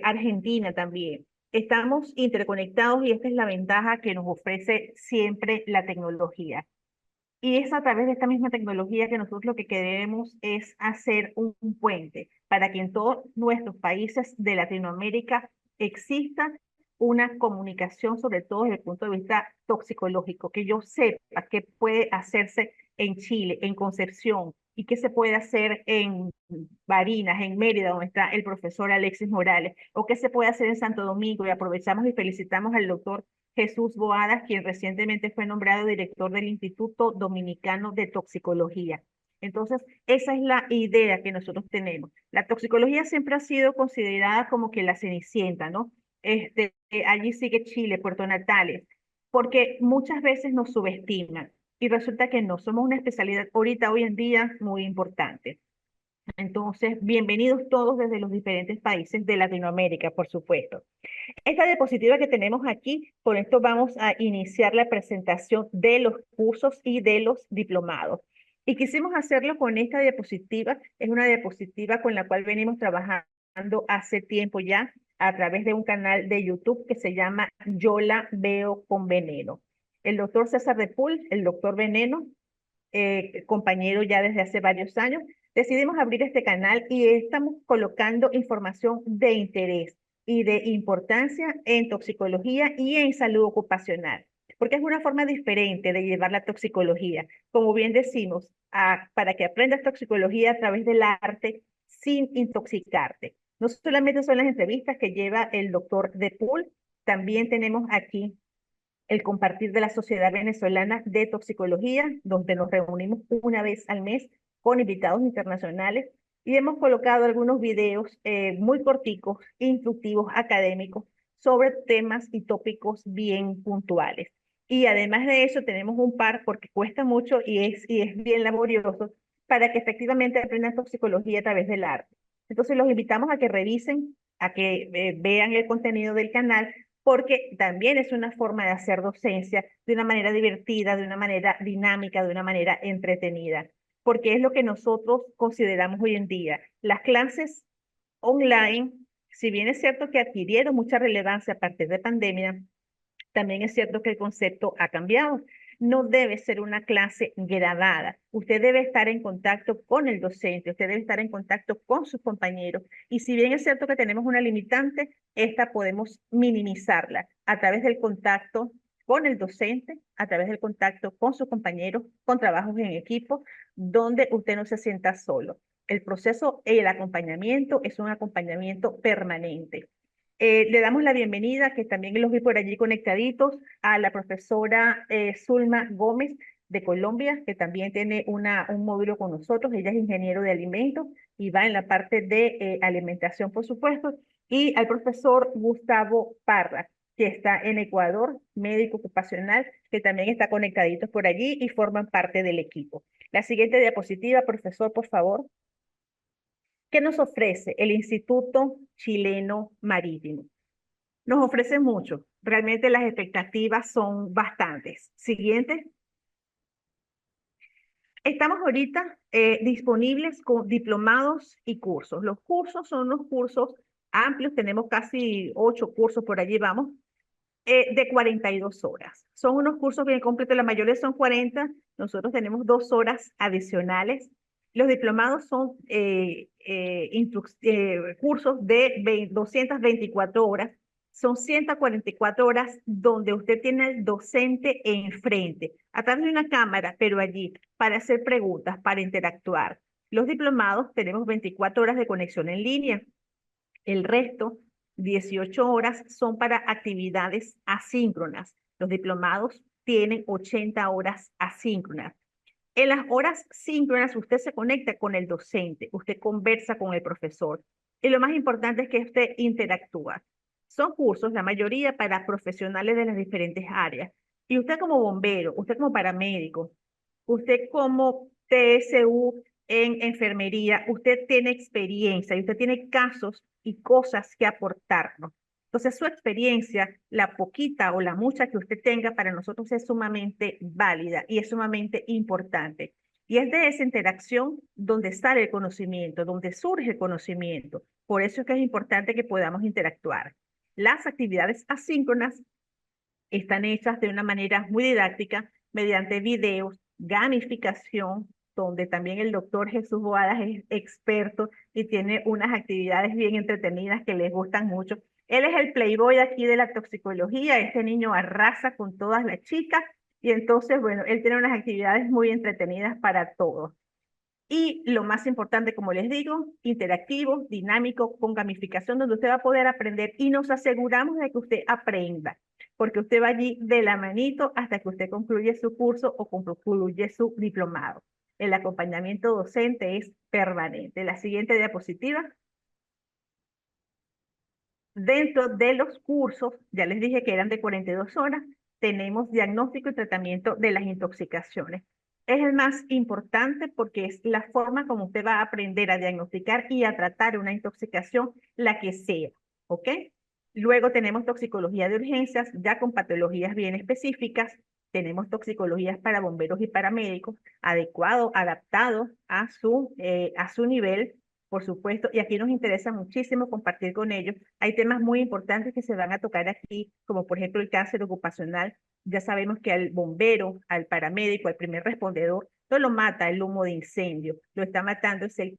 Argentina también. Estamos interconectados y esta es la ventaja que nos ofrece siempre la tecnología. Y es a través de esta misma tecnología que nosotros lo que queremos es hacer un puente para que en todos nuestros países de Latinoamérica exista una comunicación, sobre todo desde el punto de vista toxicológico, que yo sepa qué puede hacerse en Chile, en Concepción, y qué se puede hacer en Barinas, en Mérida, donde está el profesor Alexis Morales, o qué se puede hacer en Santo Domingo. Y aprovechamos y felicitamos al doctor Jesús Boadas, quien recientemente fue nombrado director del Instituto Dominicano de Toxicología. Entonces, esa es la idea que nosotros tenemos. La toxicología siempre ha sido considerada como que la cenicienta, ¿no? Allí sigue Chile, Puerto Natales, porque muchas veces nos subestiman y resulta que no, somos una especialidad ahorita, hoy en día, muy importante. Entonces, bienvenidos todos desde los diferentes países de Latinoamérica, por supuesto. Esta diapositiva que tenemos aquí, con esto vamos a iniciar la presentación de los cursos y de los diplomados. Y quisimos hacerlo con esta diapositiva, es una diapositiva con la cual venimos trabajando hace tiempo ya a través de un canal de YouTube que se llama Yo la veo con veneno. El doctor César de Pool, el doctor Veneno, compañero ya desde hace varios años, decidimos abrir este canal y estamos colocando información de interés y de importancia en toxicología y en salud ocupacional, porque es una forma diferente de llevar la toxicología. Como bien decimos, para que aprendas toxicología a través del arte sin intoxicarte. No solamente son las entrevistas que lleva el doctor De Pool, también tenemos aquí el compartir de la Sociedad Venezolana de Toxicología, donde nos reunimos una vez al mes con invitados internacionales y hemos colocado algunos videos muy corticos, instructivos, académicos, sobre temas y tópicos bien puntuales. Y además de eso tenemos un par, porque cuesta mucho y es bien laborioso, para que efectivamente aprendan toxicología a través del arte. Entonces los invitamos a que revisen, a que vean el contenido del canal, porque también es una forma de hacer docencia de una manera divertida, de una manera dinámica, de una manera entretenida, porque es lo que nosotros consideramos hoy en día. Las clases online, si bien es cierto que adquirieron mucha relevancia a partir de pandemia, también es cierto que el concepto ha cambiado. No debe ser una clase grabada. Usted debe estar en contacto con el docente, usted debe estar en contacto con sus compañeros. Y si bien es cierto que tenemos una limitante, esta podemos minimizarla a través del contacto con el docente, a través del contacto con sus compañeros, con trabajos en equipo, donde usted no se sienta solo. El proceso y el acompañamiento es un acompañamiento permanente. Le damos la bienvenida, que también los vi por allí conectaditos, a la profesora Zulma Gómez de Colombia, que también tiene un módulo con nosotros. Ella es ingeniero de alimentos y va en la parte de alimentación, por supuesto. Y al profesor Gustavo Parra, que está en Ecuador, médico ocupacional, que también está conectaditos por allí y forman parte del equipo. La siguiente diapositiva, profesor, por favor. ¿Qué nos ofrece el Instituto Chileno Marítimo? Nos ofrece mucho. Realmente las expectativas son bastantes. Siguiente. Estamos ahorita disponibles con diplomados y cursos. Los cursos son unos cursos amplios. Tenemos casi 8 cursos, por allí vamos, de 42 horas. Son unos cursos bien completos. La mayoría son 40. Nosotros tenemos 2 horas adicionales. Los diplomados son cursos de 224 horas. Son 144 horas donde usted tiene al docente enfrente, a través de una cámara, pero allí, para hacer preguntas, para interactuar. Los diplomados tenemos 24 horas de conexión en línea. El resto, 18 horas, son para actividades asíncronas. Los diplomados tienen 80 horas asíncronas. En las horas síncronas, usted se conecta con el docente, usted conversa con el profesor. Y lo más importante es que usted interactúa. Son cursos, la mayoría, para profesionales de las diferentes áreas. Y usted como bombero, usted como paramédico, usted como TSU en enfermería, usted tiene experiencia y usted tiene casos y cosas que aportarnos. Entonces, su experiencia, la poquita o la mucha que usted tenga, para nosotros es sumamente válida y es sumamente importante. Y es de esa interacción donde sale el conocimiento, donde surge el conocimiento. Por eso es que es importante que podamos interactuar. Las actividades asíncronas están hechas de una manera muy didáctica, mediante videos, gamificación, donde también el doctor Jesús Boadas es experto y tiene unas actividades bien entretenidas que les gustan mucho. Él es el playboy aquí de la toxicología, este niño arrasa con todas las chicas y entonces, bueno, él tiene unas actividades muy entretenidas para todos. Y lo más importante, como les digo, interactivo, dinámico, con gamificación, donde usted va a poder aprender y nos aseguramos de que usted aprenda, porque usted va allí de la manito hasta que usted concluye su curso o concluye su diplomado. El acompañamiento docente es permanente. La siguiente diapositiva. Dentro de los cursos, ya les dije que eran de 42 horas, tenemos diagnóstico y tratamiento de las intoxicaciones. Es el más importante porque es la forma como usted va a aprender a diagnosticar y a tratar una intoxicación, la que sea, ¿ok? Luego tenemos toxicología de urgencias, ya con patologías bien específicas. Tenemos toxicologías para bomberos y paramédicos, adecuado, adaptado a su nivel, por supuesto, y aquí nos interesa muchísimo compartir con ellos. Hay temas muy importantes que se van a tocar aquí, como por ejemplo el cáncer ocupacional. Ya sabemos que al bombero, al paramédico, al primer respondedor, no lo mata el humo de incendio, lo está matando es el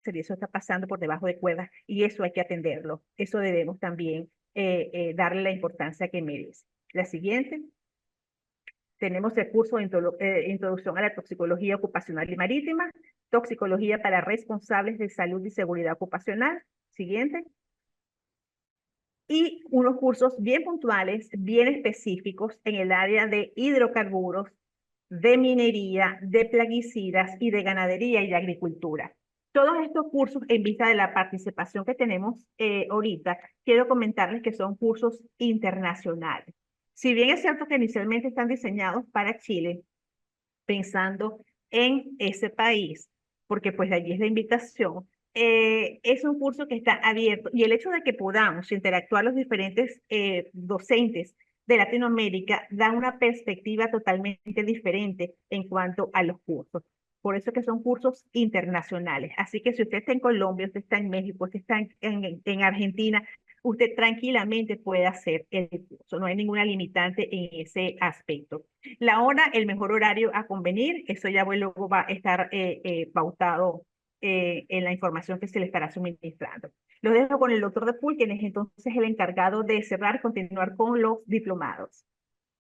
cáncer, y eso está pasando por debajo de cuerdas y eso hay que atenderlo. Eso debemos también darle la importancia que merece. La siguiente. Tenemos el curso de Introducción a la Toxicología Ocupacional y Marítima, Toxicología para Responsables de Salud y Seguridad Ocupacional. Siguiente. Y unos cursos bien puntuales, bien específicos en el área de hidrocarburos, de minería, de plaguicidas y de ganadería y de agricultura. Todos estos cursos, en vista de la participación que tenemos ahorita, quiero comentarles que son cursos internacionales. Si bien es cierto que inicialmente están diseñados para Chile, pensando en ese país, porque pues de allí es la invitación, es un curso que está abierto y el hecho de que podamos interactuar los diferentes docentes de Latinoamérica da una perspectiva totalmente diferente en cuanto a los cursos. Por eso que son cursos internacionales. Así que si usted está en Colombia, usted está en México, usted está en Argentina, usted tranquilamente puede hacer el curso. No hay ninguna limitante en ese aspecto. La hora, el mejor horario a convenir, eso ya luego va a estar pautado en la información que se le estará suministrando. Lo dejo con el doctor de Pool, quien es entonces el encargado de cerrar, continuar con los diplomados.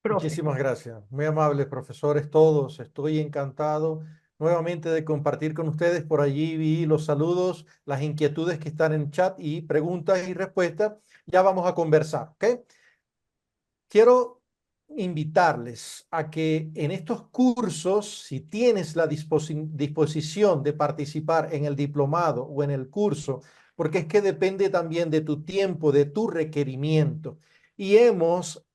Profe. Muchísimas gracias. Muy amables profesores todos. Estoy encantado nuevamente de compartir con ustedes. Por allí vi los saludos, las inquietudes que están en chat y preguntas y respuestas. Ya vamos a conversar, ¿ok? Quiero invitarles a que en estos cursos, si tienes la disposición de participar en el diplomado o en el curso, porque es que depende también de tu tiempo, de tu requerimiento. Y hemos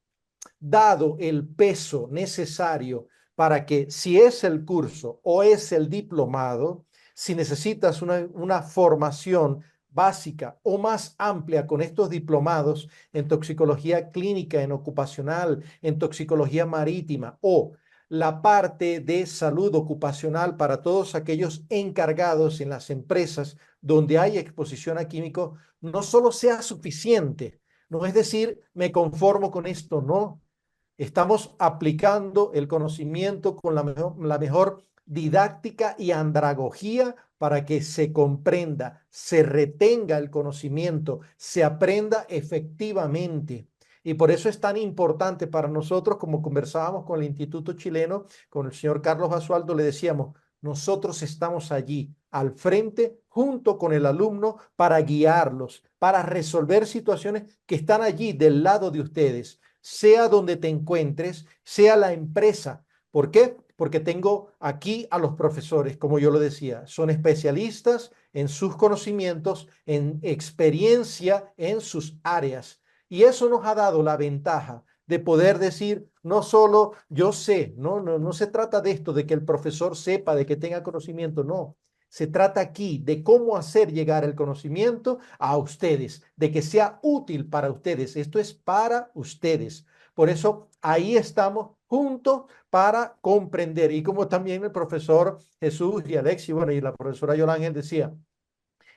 dado el peso necesario para que si es el curso o es el diplomado, si necesitas una formación básica o más amplia con estos diplomados en toxicología clínica, en ocupacional, en toxicología marítima o la parte de salud ocupacional para todos aquellos encargados en las empresas donde hay exposición a químicos, no solo sea suficiente, no es decir, me conformo con esto, no. Estamos aplicando el conocimiento con la mejor didáctica y andragogía para que se comprenda, se retenga el conocimiento, se aprenda efectivamente. Y por eso es tan importante para nosotros, como conversábamos con el Instituto Chileno, con el señor Carlos Basualdo, le decíamos, nosotros estamos allí al frente junto con el alumno para guiarlos, para resolver situaciones que están allí del lado de ustedes, sea donde te encuentres, sea la empresa. ¿Por qué? Porque tengo aquí a los profesores, como yo lo decía, son especialistas en sus conocimientos, en experiencia en sus áreas. Y eso nos ha dado la ventaja de poder decir, no solo yo sé, no se trata de esto, de que el profesor sepa, de que tenga conocimiento, no. Se trata aquí de cómo hacer llegar el conocimiento a ustedes, de que sea útil para ustedes. Esto es para ustedes. Por eso ahí estamos juntos para comprender. Y como también el profesor Jesús y Alexis, bueno, y la profesora Yolanda decía,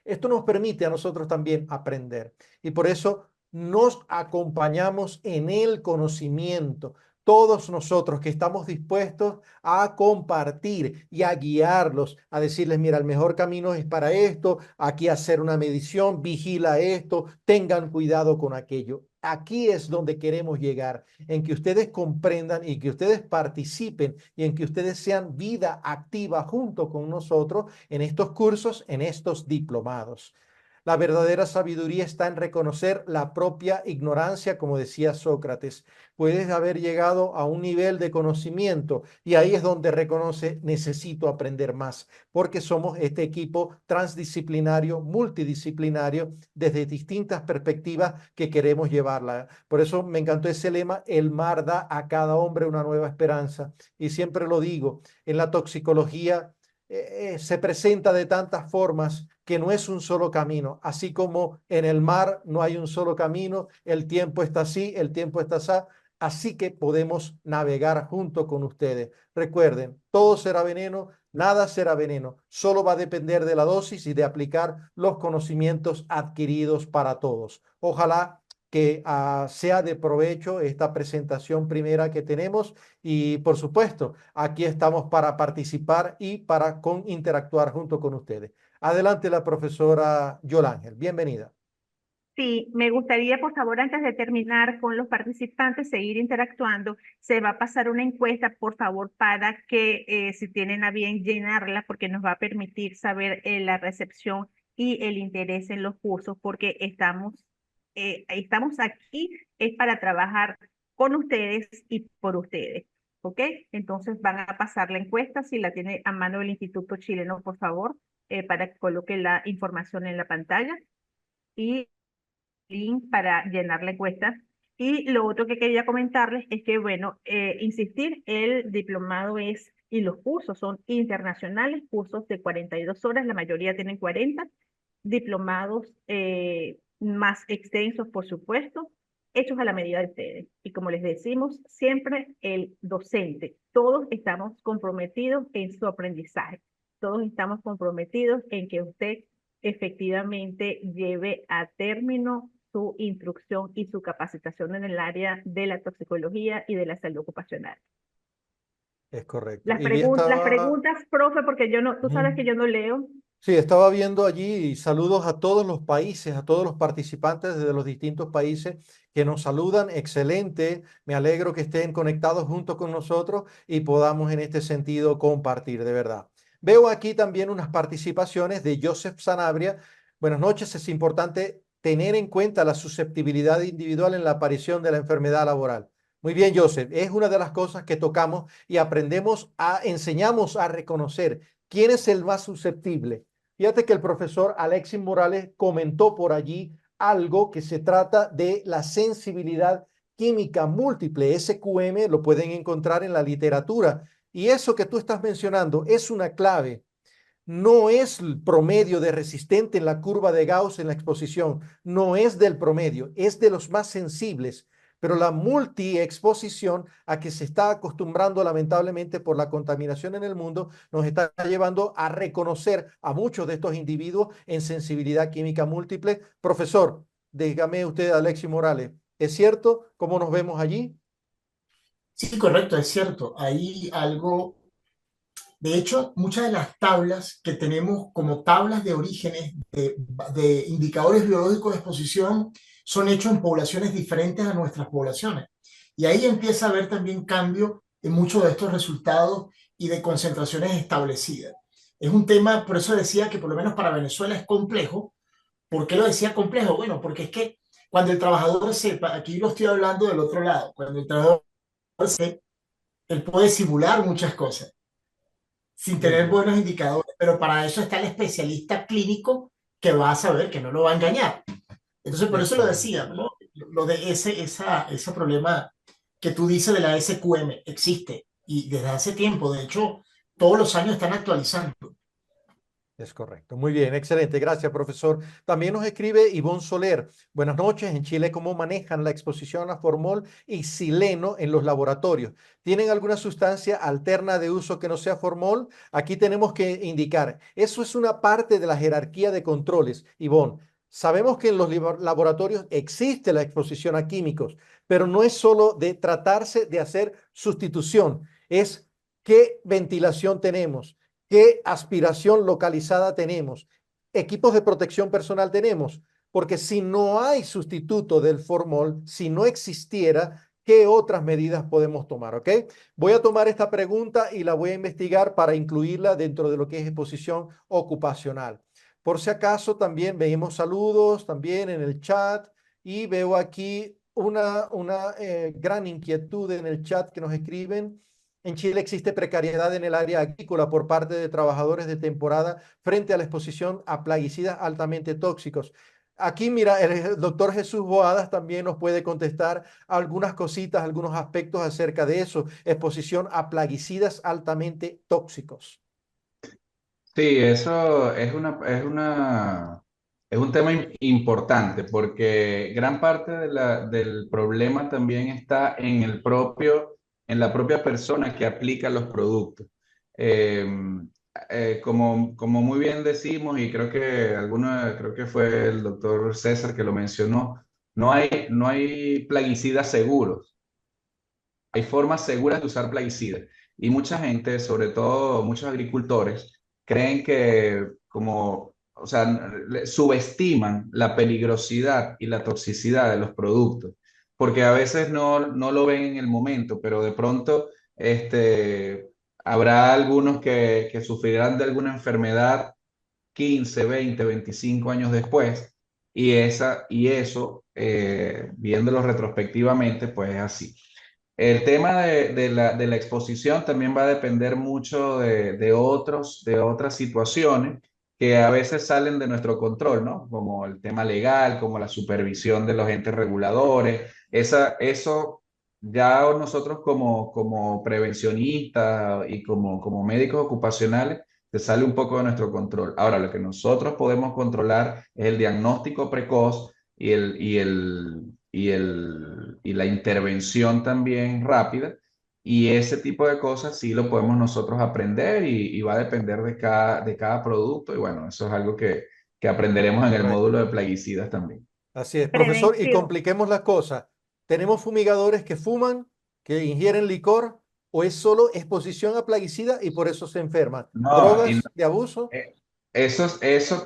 esto nos permite a nosotros también aprender. Y por eso nos acompañamos en el conocimiento. Todos nosotros que estamos dispuestos a compartir y a guiarlos, a decirles, mira, el mejor camino es para esto, aquí hacer una medición, vigila esto, tengan cuidado con aquello. Aquí es donde queremos llegar, en que ustedes comprendan y que ustedes participen y en que ustedes sean vida activa junto con nosotros en estos cursos, en estos diplomados. La verdadera sabiduría está en reconocer la propia ignorancia, como decía Sócrates. Puedes haber llegado a un nivel de conocimiento y ahí es donde reconoce, necesito aprender más, porque somos este equipo transdisciplinario, multidisciplinario, desde distintas perspectivas que queremos llevarla. Por eso me encantó ese lema, el mar da a cada hombre una nueva esperanza. Y siempre lo digo, en la toxicología se presenta de tantas formas que no es un solo camino, así como en el mar no hay un solo camino, el tiempo está así, el tiempo está así que podemos navegar junto con ustedes. Recuerden, todo será veneno, nada será veneno, solo va a depender de la dosis y de aplicar los conocimientos adquiridos para todos. Ojalá que sea de provecho esta presentación primera que tenemos y por supuesto, aquí estamos para participar y para interactuar junto con ustedes. Adelante la profesora Yolángel, bienvenida. Sí, me gustaría, por favor, antes de terminar con los participantes, seguir interactuando. Se va a pasar una encuesta, por favor, para que si tienen a bien llenarla, porque nos va a permitir saber la recepción y el interés en los cursos, porque estamos aquí es para trabajar con ustedes y por ustedes. ¿Ok? Entonces van a pasar la encuesta, si la tiene a mano el Instituto Chileno, por favor, para que coloque la información en la pantalla. Y link para llenar la encuesta. Y lo otro que quería comentarles es que, bueno, insistir, el diplomado y los cursos son internacionales, cursos de 42 horas, la mayoría tienen 40, diplomados más extensos, por supuesto, hechos a la medida de ustedes. Y como les decimos, siempre el docente, todos estamos comprometidos en su aprendizaje, todos estamos comprometidos en que usted efectivamente lleve a término su instrucción y su capacitación en el área de la toxicología y de la salud ocupacional. Es correcto. Las preguntas, profe, porque tú sabes que yo no leo. Sí, estaba viendo allí saludos a todos los países, a todos los participantes desde los distintos países que nos saludan. Excelente, me alegro que estén conectados junto con nosotros y podamos en este sentido compartir, de verdad. Veo aquí también unas participaciones de Joseph Sanabria. Buenas noches, es importante tener en cuenta la susceptibilidad individual en la aparición de la enfermedad laboral. Muy bien, Joseph, es una de las cosas que tocamos y enseñamos a reconocer quién es el más susceptible. Fíjate que el profesor Alexis Morales comentó por allí algo que se trata de la sensibilidad química múltiple, SQM, lo pueden encontrar en la literatura. Y eso que tú estás mencionando es una clave. No es el promedio de resistente en la curva de Gauss en la exposición, no es del promedio, es de los más sensibles. Pero la multiexposición a que se está acostumbrando lamentablemente por la contaminación en el mundo nos está llevando a reconocer a muchos de estos individuos en sensibilidad química múltiple. Profesor, dígame usted, Alexis Morales, ¿es cierto cómo nos vemos allí? Sí, correcto, es cierto. Hay algo. De hecho, muchas de las tablas que tenemos como tablas de orígenes de indicadores biológicos de exposición son hechos en poblaciones diferentes a nuestras poblaciones. Y ahí empieza a haber también cambio en muchos de estos resultados y de concentraciones establecidas. Es un tema, por eso decía que por lo menos para Venezuela es complejo. ¿Por qué lo decía complejo? Bueno, porque es que cuando el trabajador sepa, aquí lo estoy hablando del otro lado, cuando el trabajador sepa, él puede simular muchas cosas sin Muy tener bien. buenos indicadores, pero para eso está el especialista clínico que va a saber que no lo va a engañar. Entonces, por eso lo Excelente. decía, ¿no? Lo de ese problema que tú dices de la SQM existe y desde hace tiempo, de hecho, todos los años están actualizando. Es correcto. Muy bien, excelente. Gracias, profesor. También nos escribe Ivonne Soler. Buenas noches. En Chile, ¿cómo manejan la exposición a formol y sileno en los laboratorios? ¿Tienen alguna sustancia alterna de uso que no sea formol? Aquí tenemos que indicar. Eso es una parte de la jerarquía de controles, Ivonne. Sabemos que en los laboratorios existe la exposición a químicos, pero no es solo de tratarse de hacer sustitución, es qué ventilación tenemos, qué aspiración localizada tenemos, equipos de protección personal tenemos, porque si no hay sustituto del formol, si no existiera, ¿qué otras medidas podemos tomar? ¿Ok? Voy a tomar esta pregunta y la voy a investigar para incluirla dentro de lo que es exposición ocupacional. Por si acaso, también vemos saludos también en el chat y veo aquí una gran inquietud en el chat que nos escriben. En Chile existe precariedad en el área agrícola por parte de trabajadores de temporada frente a la exposición a plaguicidas altamente tóxicos. Aquí, mira, el doctor Jesús Boadas también nos puede contestar algunas cositas, algunos aspectos acerca de eso, exposición a plaguicidas altamente tóxicos. Sí, eso es un tema importante porque gran parte del problema también está en en la propia persona que aplica los productos. Eh, como muy bien decimos, y creo que fue el doctor César que lo mencionó, no hay plaguicidas seguros. Hay formas seguras de usar plaguicidas. Y mucha gente, sobre todo muchos agricultores, creen que o sea, subestiman la peligrosidad y la toxicidad de los productos, porque a veces no lo ven en el momento, pero de pronto habrá algunos que sufrirán de alguna enfermedad 15, 20, 25 años después, y eso, viéndolo retrospectivamente, pues es así. El tema de la exposición también va a depender mucho de otras situaciones que a veces salen de nuestro control, ¿no? Como el tema legal, como la supervisión de los entes reguladores. Eso ya nosotros como prevencionistas y como médicos ocupacionales, se sale un poco de nuestro control. Ahora, lo que nosotros podemos controlar es el diagnóstico precoz y la intervención también rápida. Y ese tipo de cosas sí lo podemos nosotros aprender y va a depender de cada producto. Y bueno, eso es algo que aprenderemos en el Correcto. módulo de plaguicidas también. Así es, profesor, y Prevención. compliquemos las cosas. ¿Tenemos fumigadores que fuman, que ingieren licor, o es solo exposición a plaguicida y por eso se enferman? No, ¿Drogas de abuso? Eh,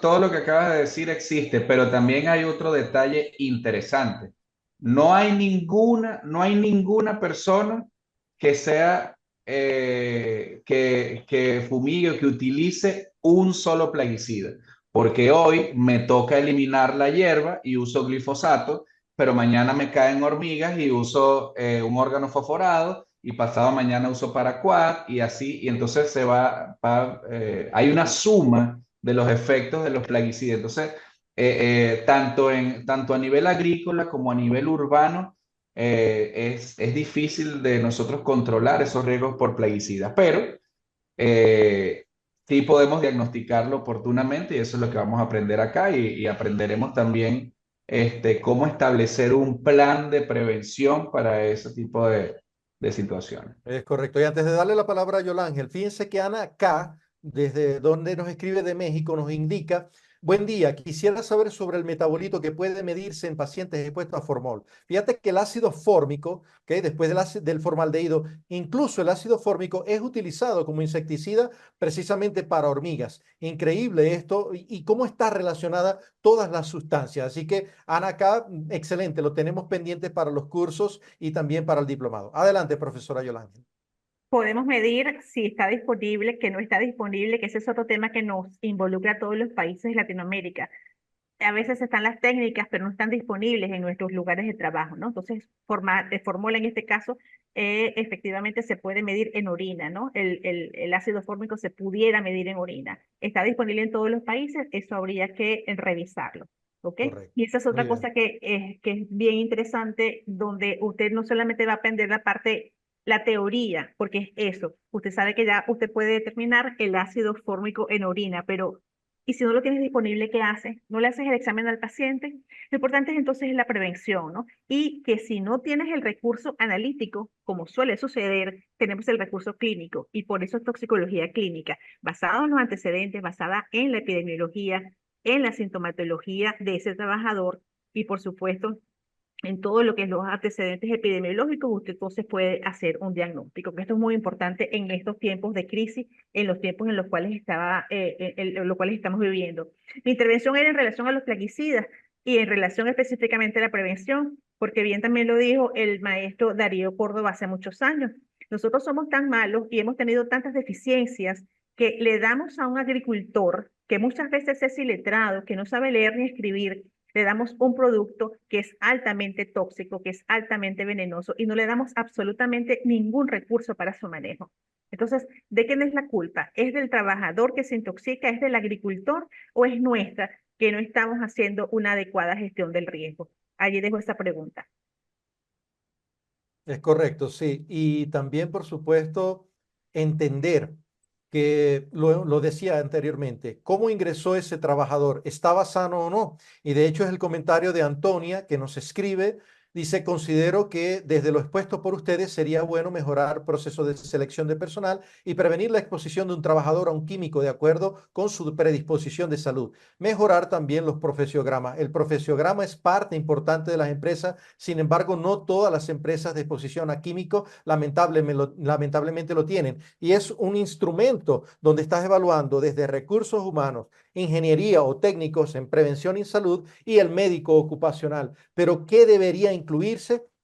todo lo que acabas de decir existe, pero también hay otro detalle interesante. No hay ninguna persona que sea, que fumigue o que utilice un solo plaguicida, porque hoy me toca eliminar la hierba y uso glifosato, pero mañana me caen hormigas y uso un órgano fosforado y pasado mañana uso paraquat y así, y entonces hay una suma de los efectos de los plaguicidas. Entonces, tanto a nivel agrícola como a nivel urbano, es difícil de nosotros controlar esos riesgos por plaguicidas, pero sí podemos diagnosticarlo oportunamente y eso es lo que vamos a aprender acá y aprenderemos también cómo establecer un plan de prevención para ese tipo de situaciones. Es correcto. Y antes de darle la palabra a Yolángel, fíjense que Ana K, desde donde nos escribe de México, nos indica, buen día, quisiera saber sobre el metabolito que puede medirse en pacientes expuestos a formol. Fíjate que el ácido fórmico, que después del formaldehído, incluso el ácido fórmico es utilizado como insecticida precisamente para hormigas. Increíble esto y cómo está relacionada todas las sustancias. Así que Ana K, excelente, lo tenemos pendiente para los cursos y también para el diplomado. Adelante, profesora Yolanda. Podemos medir si está disponible, que no está disponible, que ese es otro tema que nos involucra a todos los países de Latinoamérica. A veces están las técnicas, pero no están disponibles en nuestros lugares de trabajo, ¿no? Entonces, fórmula en este caso, efectivamente se puede medir en orina, ¿no? El ácido fórmico se pudiera medir en orina. ¿Está disponible en todos los países? Eso habría que revisarlo, ¿ok? Correcto. Y esa es Muy otra bien. cosa que es bien interesante, donde usted no solamente va a aprender la teoría, porque es eso. Usted sabe que ya usted puede determinar el ácido fórmico en orina, pero y si no lo tienes disponible, ¿qué haces? No le haces el examen al paciente. Lo importante es entonces la prevención, ¿no? Y que si no tienes el recurso analítico, como suele suceder, tenemos el recurso clínico. Y por eso es toxicología clínica, basada en los antecedentes, basada en la epidemiología, en la sintomatología de ese trabajador y, por supuesto, en todo lo que es los antecedentes epidemiológicos, usted entonces puede hacer un diagnóstico, que esto es muy importante en estos tiempos de crisis, en los tiempos en los cuales en los cuales estamos viviendo. Mi intervención era en relación a los plaguicidas y en relación específicamente a la prevención, porque bien también lo dijo el maestro Darío Córdoba hace muchos años. Nosotros somos tan malos y hemos tenido tantas deficiencias que le damos a un agricultor que muchas veces es iletrado, que no sabe leer ni escribir, le damos un producto que es altamente tóxico, que es altamente venenoso y no le damos absolutamente ningún recurso para su manejo. Entonces, ¿de quién es la culpa? ¿Es del trabajador que se intoxica? ¿Es del agricultor? ¿O es nuestra que no estamos haciendo una adecuada gestión del riesgo? Allí dejo esa pregunta. Es correcto, sí. Y también, por supuesto, entender que lo decía anteriormente, cómo ingresó ese trabajador, estaba sano o no. Y de hecho es el comentario de Antonia que nos escribe. Dice, considero que desde lo expuesto por ustedes sería bueno mejorar proceso de selección de personal y prevenir la exposición de un trabajador a un químico de acuerdo con su predisposición de salud. Mejorar también los profesiogramas. El profesiograma es parte importante de las empresas. Sin embargo, no todas las empresas de exposición a químicos lamentablemente lo tienen. Y es un instrumento donde estás evaluando desde recursos humanos, ingeniería o técnicos en prevención y salud y el médico ocupacional. Pero ¿qué debería incluirse?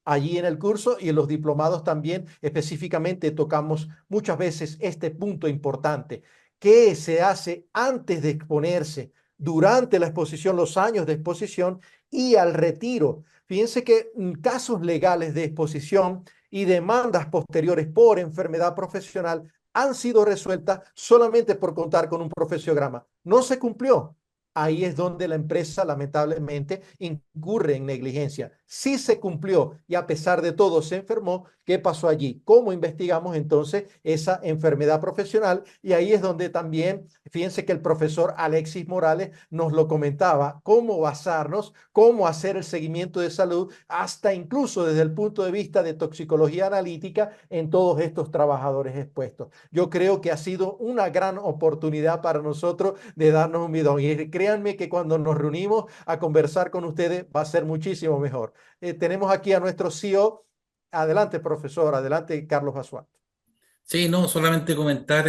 Allí en el curso y en los diplomados también específicamente tocamos muchas veces este punto importante. ¿Qué se hace antes de exponerse, durante la exposición, los años de exposición y al retiro? Fíjense que casos legales de exposición y demandas posteriores por enfermedad profesional han sido resueltas solamente por contar con un profesiograma. No se cumplió. Ahí es donde la empresa lamentablemente incurre en negligencia. Sí se cumplió y a pesar de todo se enfermó. ¿Qué pasó allí? ¿Cómo investigamos entonces esa enfermedad profesional? Y ahí es donde también, fíjense que el profesor Alexis Morales nos lo comentaba, cómo basarnos, cómo hacer el seguimiento de salud, hasta incluso desde el punto de vista de toxicología analítica en todos estos trabajadores expuestos. Yo creo que ha sido una gran oportunidad para nosotros de darnos un bidón. Y créanme que cuando nos reunimos a conversar con ustedes va a ser muchísimo mejor. Tenemos aquí a nuestro CEO. Adelante, profesor. Adelante, Carlos Basualdo. Sí, no, solamente comentar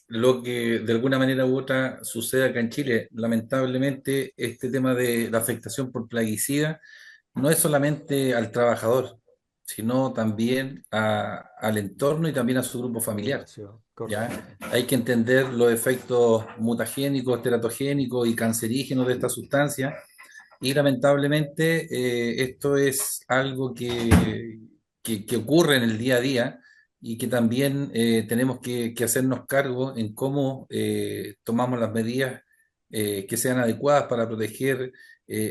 lo que de alguna manera u otra sucede acá en Chile. Lamentablemente, este tema de la afectación por plaguicida no es solamente al trabajador, sino también al entorno y también a su grupo familiar. Población, ¿Ya? correcto. Hay que entender los efectos mutagénicos, teratogénicos y cancerígenos de esta sustancia y lamentablemente esto es algo que ocurre en el día a día y que también tenemos que hacernos cargo en cómo tomamos las medidas que sean adecuadas para proteger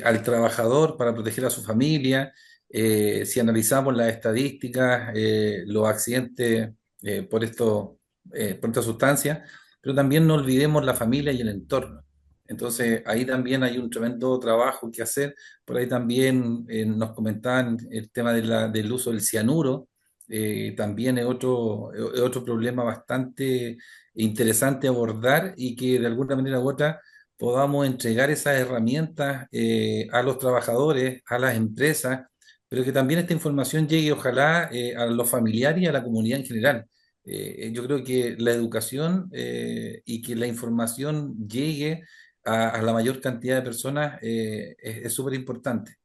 al trabajador, para proteger a su familia. Si analizamos las estadísticas, los accidentes por esta sustancia, pero también no olvidemos la familia y el entorno. Entonces, ahí también hay un tremendo trabajo que hacer. Por ahí también nos comentaban el tema del uso del cianuro. También es otro problema bastante interesante abordar y que de alguna manera u otra podamos entregar esas herramientas a los trabajadores, a las empresas, pero que también esta información llegue ojalá a los familiares y a la comunidad en general. Yo creo que la educación y que la información llegue a la mayor cantidad de personas es súper importante.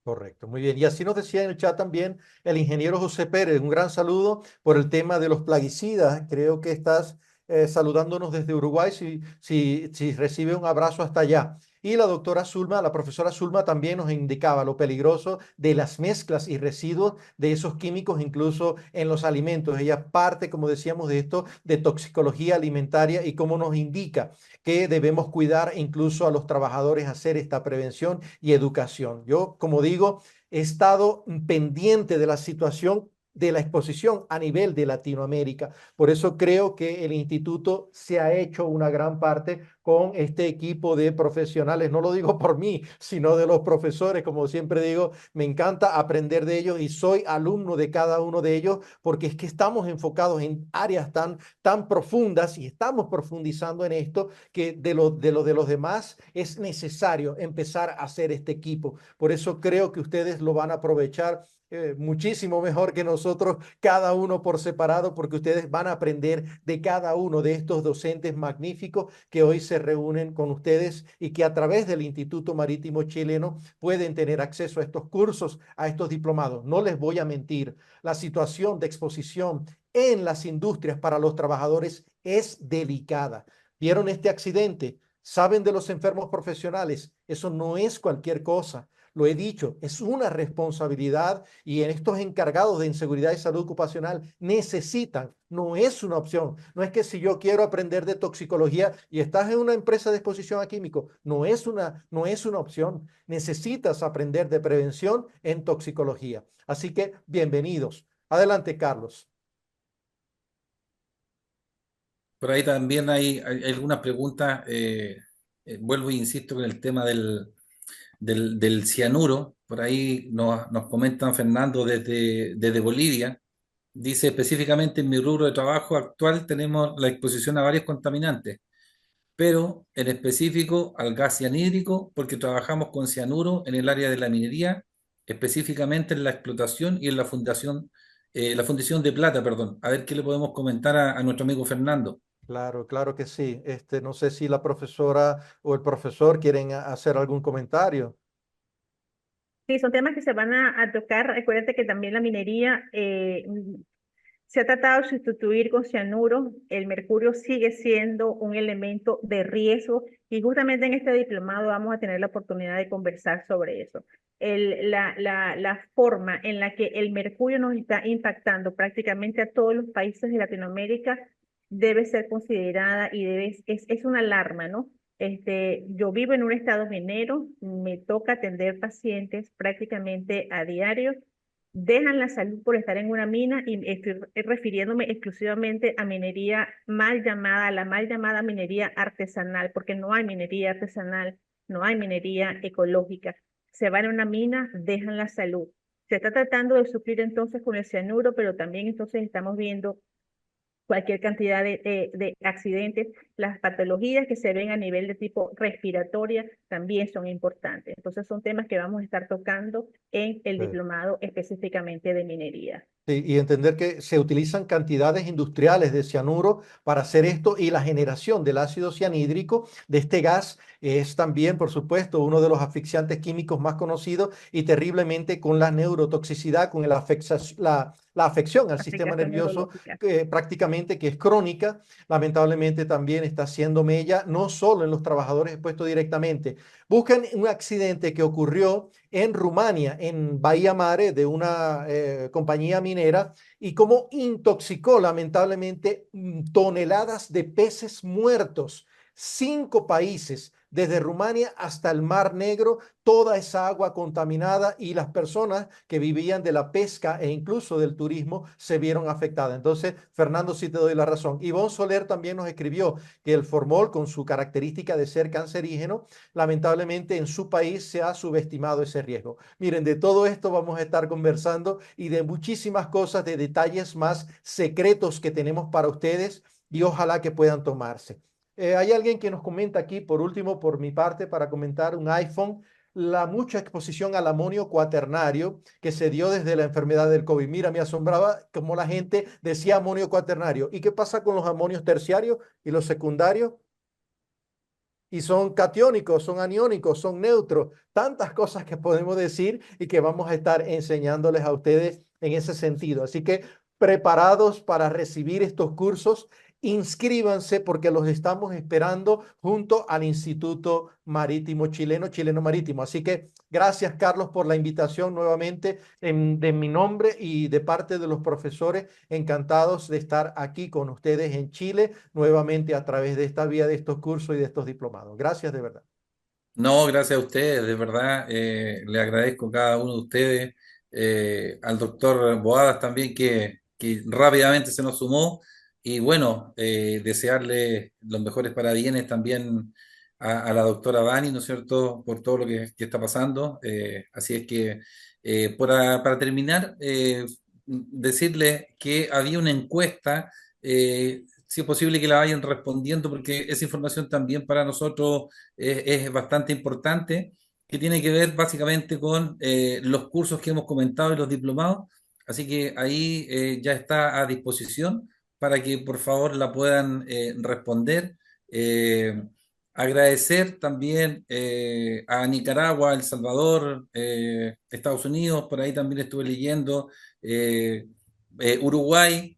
Correcto, muy bien. Y así nos decía en el chat también el ingeniero José Pérez. Un gran saludo por el tema de los plaguicidas. Creo que estás saludándonos desde Uruguay, si recibe un abrazo hasta allá. Y la doctora Zulma, la profesora Zulma también nos indicaba lo peligroso de las mezclas y residuos de esos químicos, incluso en los alimentos. Ella parte, como decíamos, de esto de toxicología alimentaria y cómo nos indica que debemos cuidar incluso a los trabajadores, hacer esta prevención y educación. Yo, como digo, he estado pendiente de la situación de la exposición a nivel de Latinoamérica. Por eso creo que el instituto se ha hecho una gran parte con este equipo de profesionales. No lo digo por mí, sino de los profesores. Como siempre digo, me encanta aprender de ellos y soy alumno de cada uno de ellos porque es que estamos enfocados en áreas tan profundas y estamos profundizando en esto que de los demás es necesario empezar a hacer este equipo. Por eso creo que ustedes lo van a aprovechar muchísimo mejor que nosotros, cada uno por separado, porque ustedes van a aprender de cada uno de estos docentes magníficos que hoy se reúnen con ustedes y que a través del Instituto Marítimo Chileno pueden tener acceso a estos cursos, a estos diplomados. No les voy a mentir, la situación de exposición en las industrias para los trabajadores es delicada. ¿Vieron este accidente? ¿Saben de los enfermos profesionales? Eso no es cualquier cosa. Lo he dicho, es una responsabilidad y en estos encargados de inseguridad y salud ocupacional necesitan, no es una opción. No es que si yo quiero aprender de toxicología y estás en una empresa de exposición a químicos, no es una opción. Necesitas aprender de prevención en toxicología. Así que bienvenidos. Adelante, Carlos. Por ahí también hay algunas preguntas. Vuelvo e insisto con el tema del cianuro. Por ahí nos comentan Fernando desde Bolivia. Dice específicamente en mi rubro de trabajo actual tenemos la exposición a varios contaminantes, pero en específico al gas cianhídrico, porque trabajamos con cianuro en el área de la minería, específicamente en la explotación y en la fundición de plata, perdón. A ver qué le podemos comentar a nuestro amigo Fernando. Claro, claro que sí. No sé si la profesora o el profesor quieren hacer algún comentario. Sí, son temas que se van a tocar. Recuérdate que también la minería se ha tratado de sustituir con cianuro. El mercurio sigue siendo un elemento de riesgo y justamente en este diplomado vamos a tener la oportunidad de conversar sobre eso. La forma en la que el mercurio nos está impactando prácticamente a todos los países de Latinoamérica debe ser considerada y es una alarma, ¿no? Yo vivo en un estado minero, me toca atender pacientes prácticamente a diario, dejan la salud por estar en una mina y estoy refiriéndome exclusivamente a minería la mal llamada minería artesanal, porque no hay minería artesanal, no hay minería ecológica. Se van a una mina, dejan la salud. Se está tratando de suplir entonces con el cianuro, pero también entonces estamos viendo cualquier cantidad de accidentes. Las patologías que se ven a nivel de tipo respiratoria también son importantes. Entonces son temas que vamos a estar tocando en el Sí. diplomado específicamente de minería. Sí, y entender que se utilizan cantidades industriales de cianuro para hacer esto y la generación del ácido cianhídrico de este gas es también, por supuesto, uno de los asfixiantes químicos más conocidos y terriblemente con la neurotoxicidad, con la afección al sistema Aplicación nervioso neurológica. prácticamente que es crónica, lamentablemente también está haciendo mella, no solo en los trabajadores expuestos directamente. Buscan un accidente que ocurrió en Rumania, en Bahía Mare, de una compañía minera, y cómo intoxicó lamentablemente toneladas de peces muertos. 5 países, desde Rumania hasta el Mar Negro, toda esa agua contaminada y las personas que vivían de la pesca e incluso del turismo se vieron afectadas. Entonces, Fernando, sí te doy la razón. Ivonne Soler también nos escribió que el formol, con su característica de ser cancerígeno, lamentablemente en su país se ha subestimado ese riesgo. Miren, de todo esto vamos a estar conversando y de muchísimas cosas, de detalles más secretos que tenemos para ustedes y ojalá que puedan tomarse. Hay alguien que nos comenta aquí, por último, por mi parte, para comentar un iPhone, la mucha exposición al amonio cuaternario que se dio desde la enfermedad del COVID. Mira, me asombraba cómo la gente decía amonio cuaternario. ¿Y qué pasa con los amonios terciarios y los secundarios? y son catiónicos, son aniónicos, son neutros, tantas cosas que podemos decir y que vamos a estar enseñándoles a ustedes en ese sentido. Así que preparados para recibir estos cursos, inscríbanse porque los estamos esperando junto al Instituto Marítimo Chileno, Chileno Marítimo. Así que gracias, Carlos, por la invitación nuevamente de mi nombre y de parte de los profesores. Encantados de estar aquí con ustedes en Chile nuevamente a través de esta vía, de estos cursos y de estos diplomados. Gracias de verdad. No, gracias a ustedes, de verdad, le agradezco a cada uno de ustedes, al doctor Boadas también que rápidamente se nos sumó y bueno, desearle los mejores parabienes también a la doctora Dani, ¿no es cierto?, por todo lo que está pasando. Así es que, para terminar, decirle que había una encuesta, si es posible que la vayan respondiendo, porque esa información también para nosotros es bastante importante, que tiene que ver básicamente con los cursos que hemos comentado y los diplomados. Así que ahí ya está a disposición para que por favor la puedan responder. Eh, Agradecer también a Nicaragua, El Salvador, Estados Unidos, por ahí también estuve leyendo, Uruguay,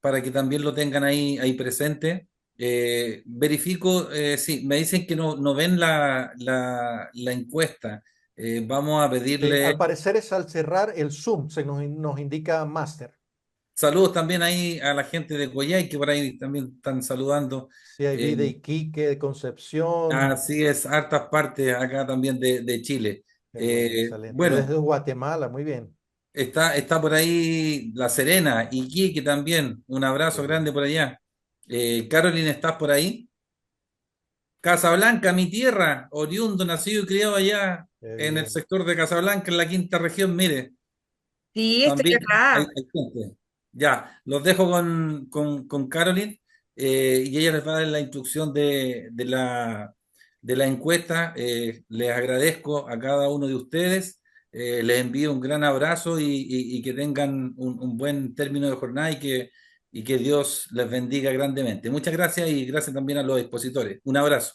para que también lo tengan ahí presente. Verifico, sí, me dicen que no ven la encuesta. Vamos a Al pedirle parecer es al cerrar el Zoom, nos indica máster. saludos también ahí a la gente de Coyhai, que por ahí también están saludando. Sí, hay Eh, de Iquique, de Concepción. Así es, hartas partes acá también de Chile. Qué bueno, excelente. Bueno, Desde Guatemala, muy bien. está por ahí La Serena, Iquique también. Un Qué abrazo bien, grande por allá. Caroline, ¿estás por ahí? Casablanca, mi tierra, oriundo, nacido y criado allá qué en el bien. sector de Casablanca, en la quinta región. Mire, Sí, estoy también hay, acá. hay gente. Ya, los dejo con Caroline, y ella les va a dar la instrucción de la encuesta. Les agradezco a cada uno de ustedes. Les envío un gran abrazo y que tengan un buen término de jornada y que Dios les bendiga grandemente. Muchas gracias y gracias también a los expositores. Un abrazo.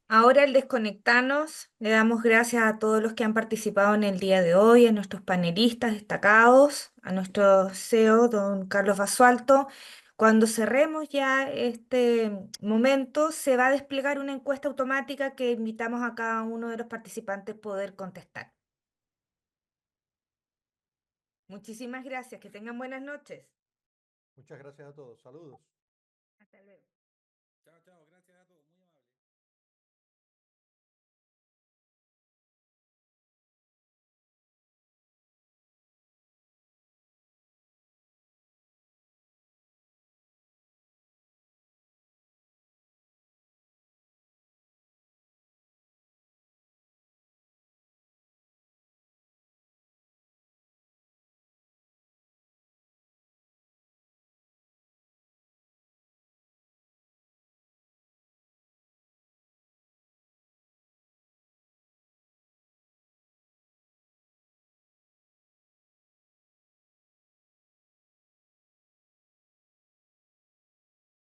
Ahora al desconectarnos, le damos gracias a todos los que han participado en el día de hoy, a nuestros panelistas destacados, a nuestro CEO, don Carlos Basualto. Cuando cerremos ya este momento, se va a desplegar una encuesta automática que invitamos a cada uno de los participantes poder contestar. Muchísimas gracias, que tengan buenas noches. Muchas gracias a todos. Saludos. Hasta luego.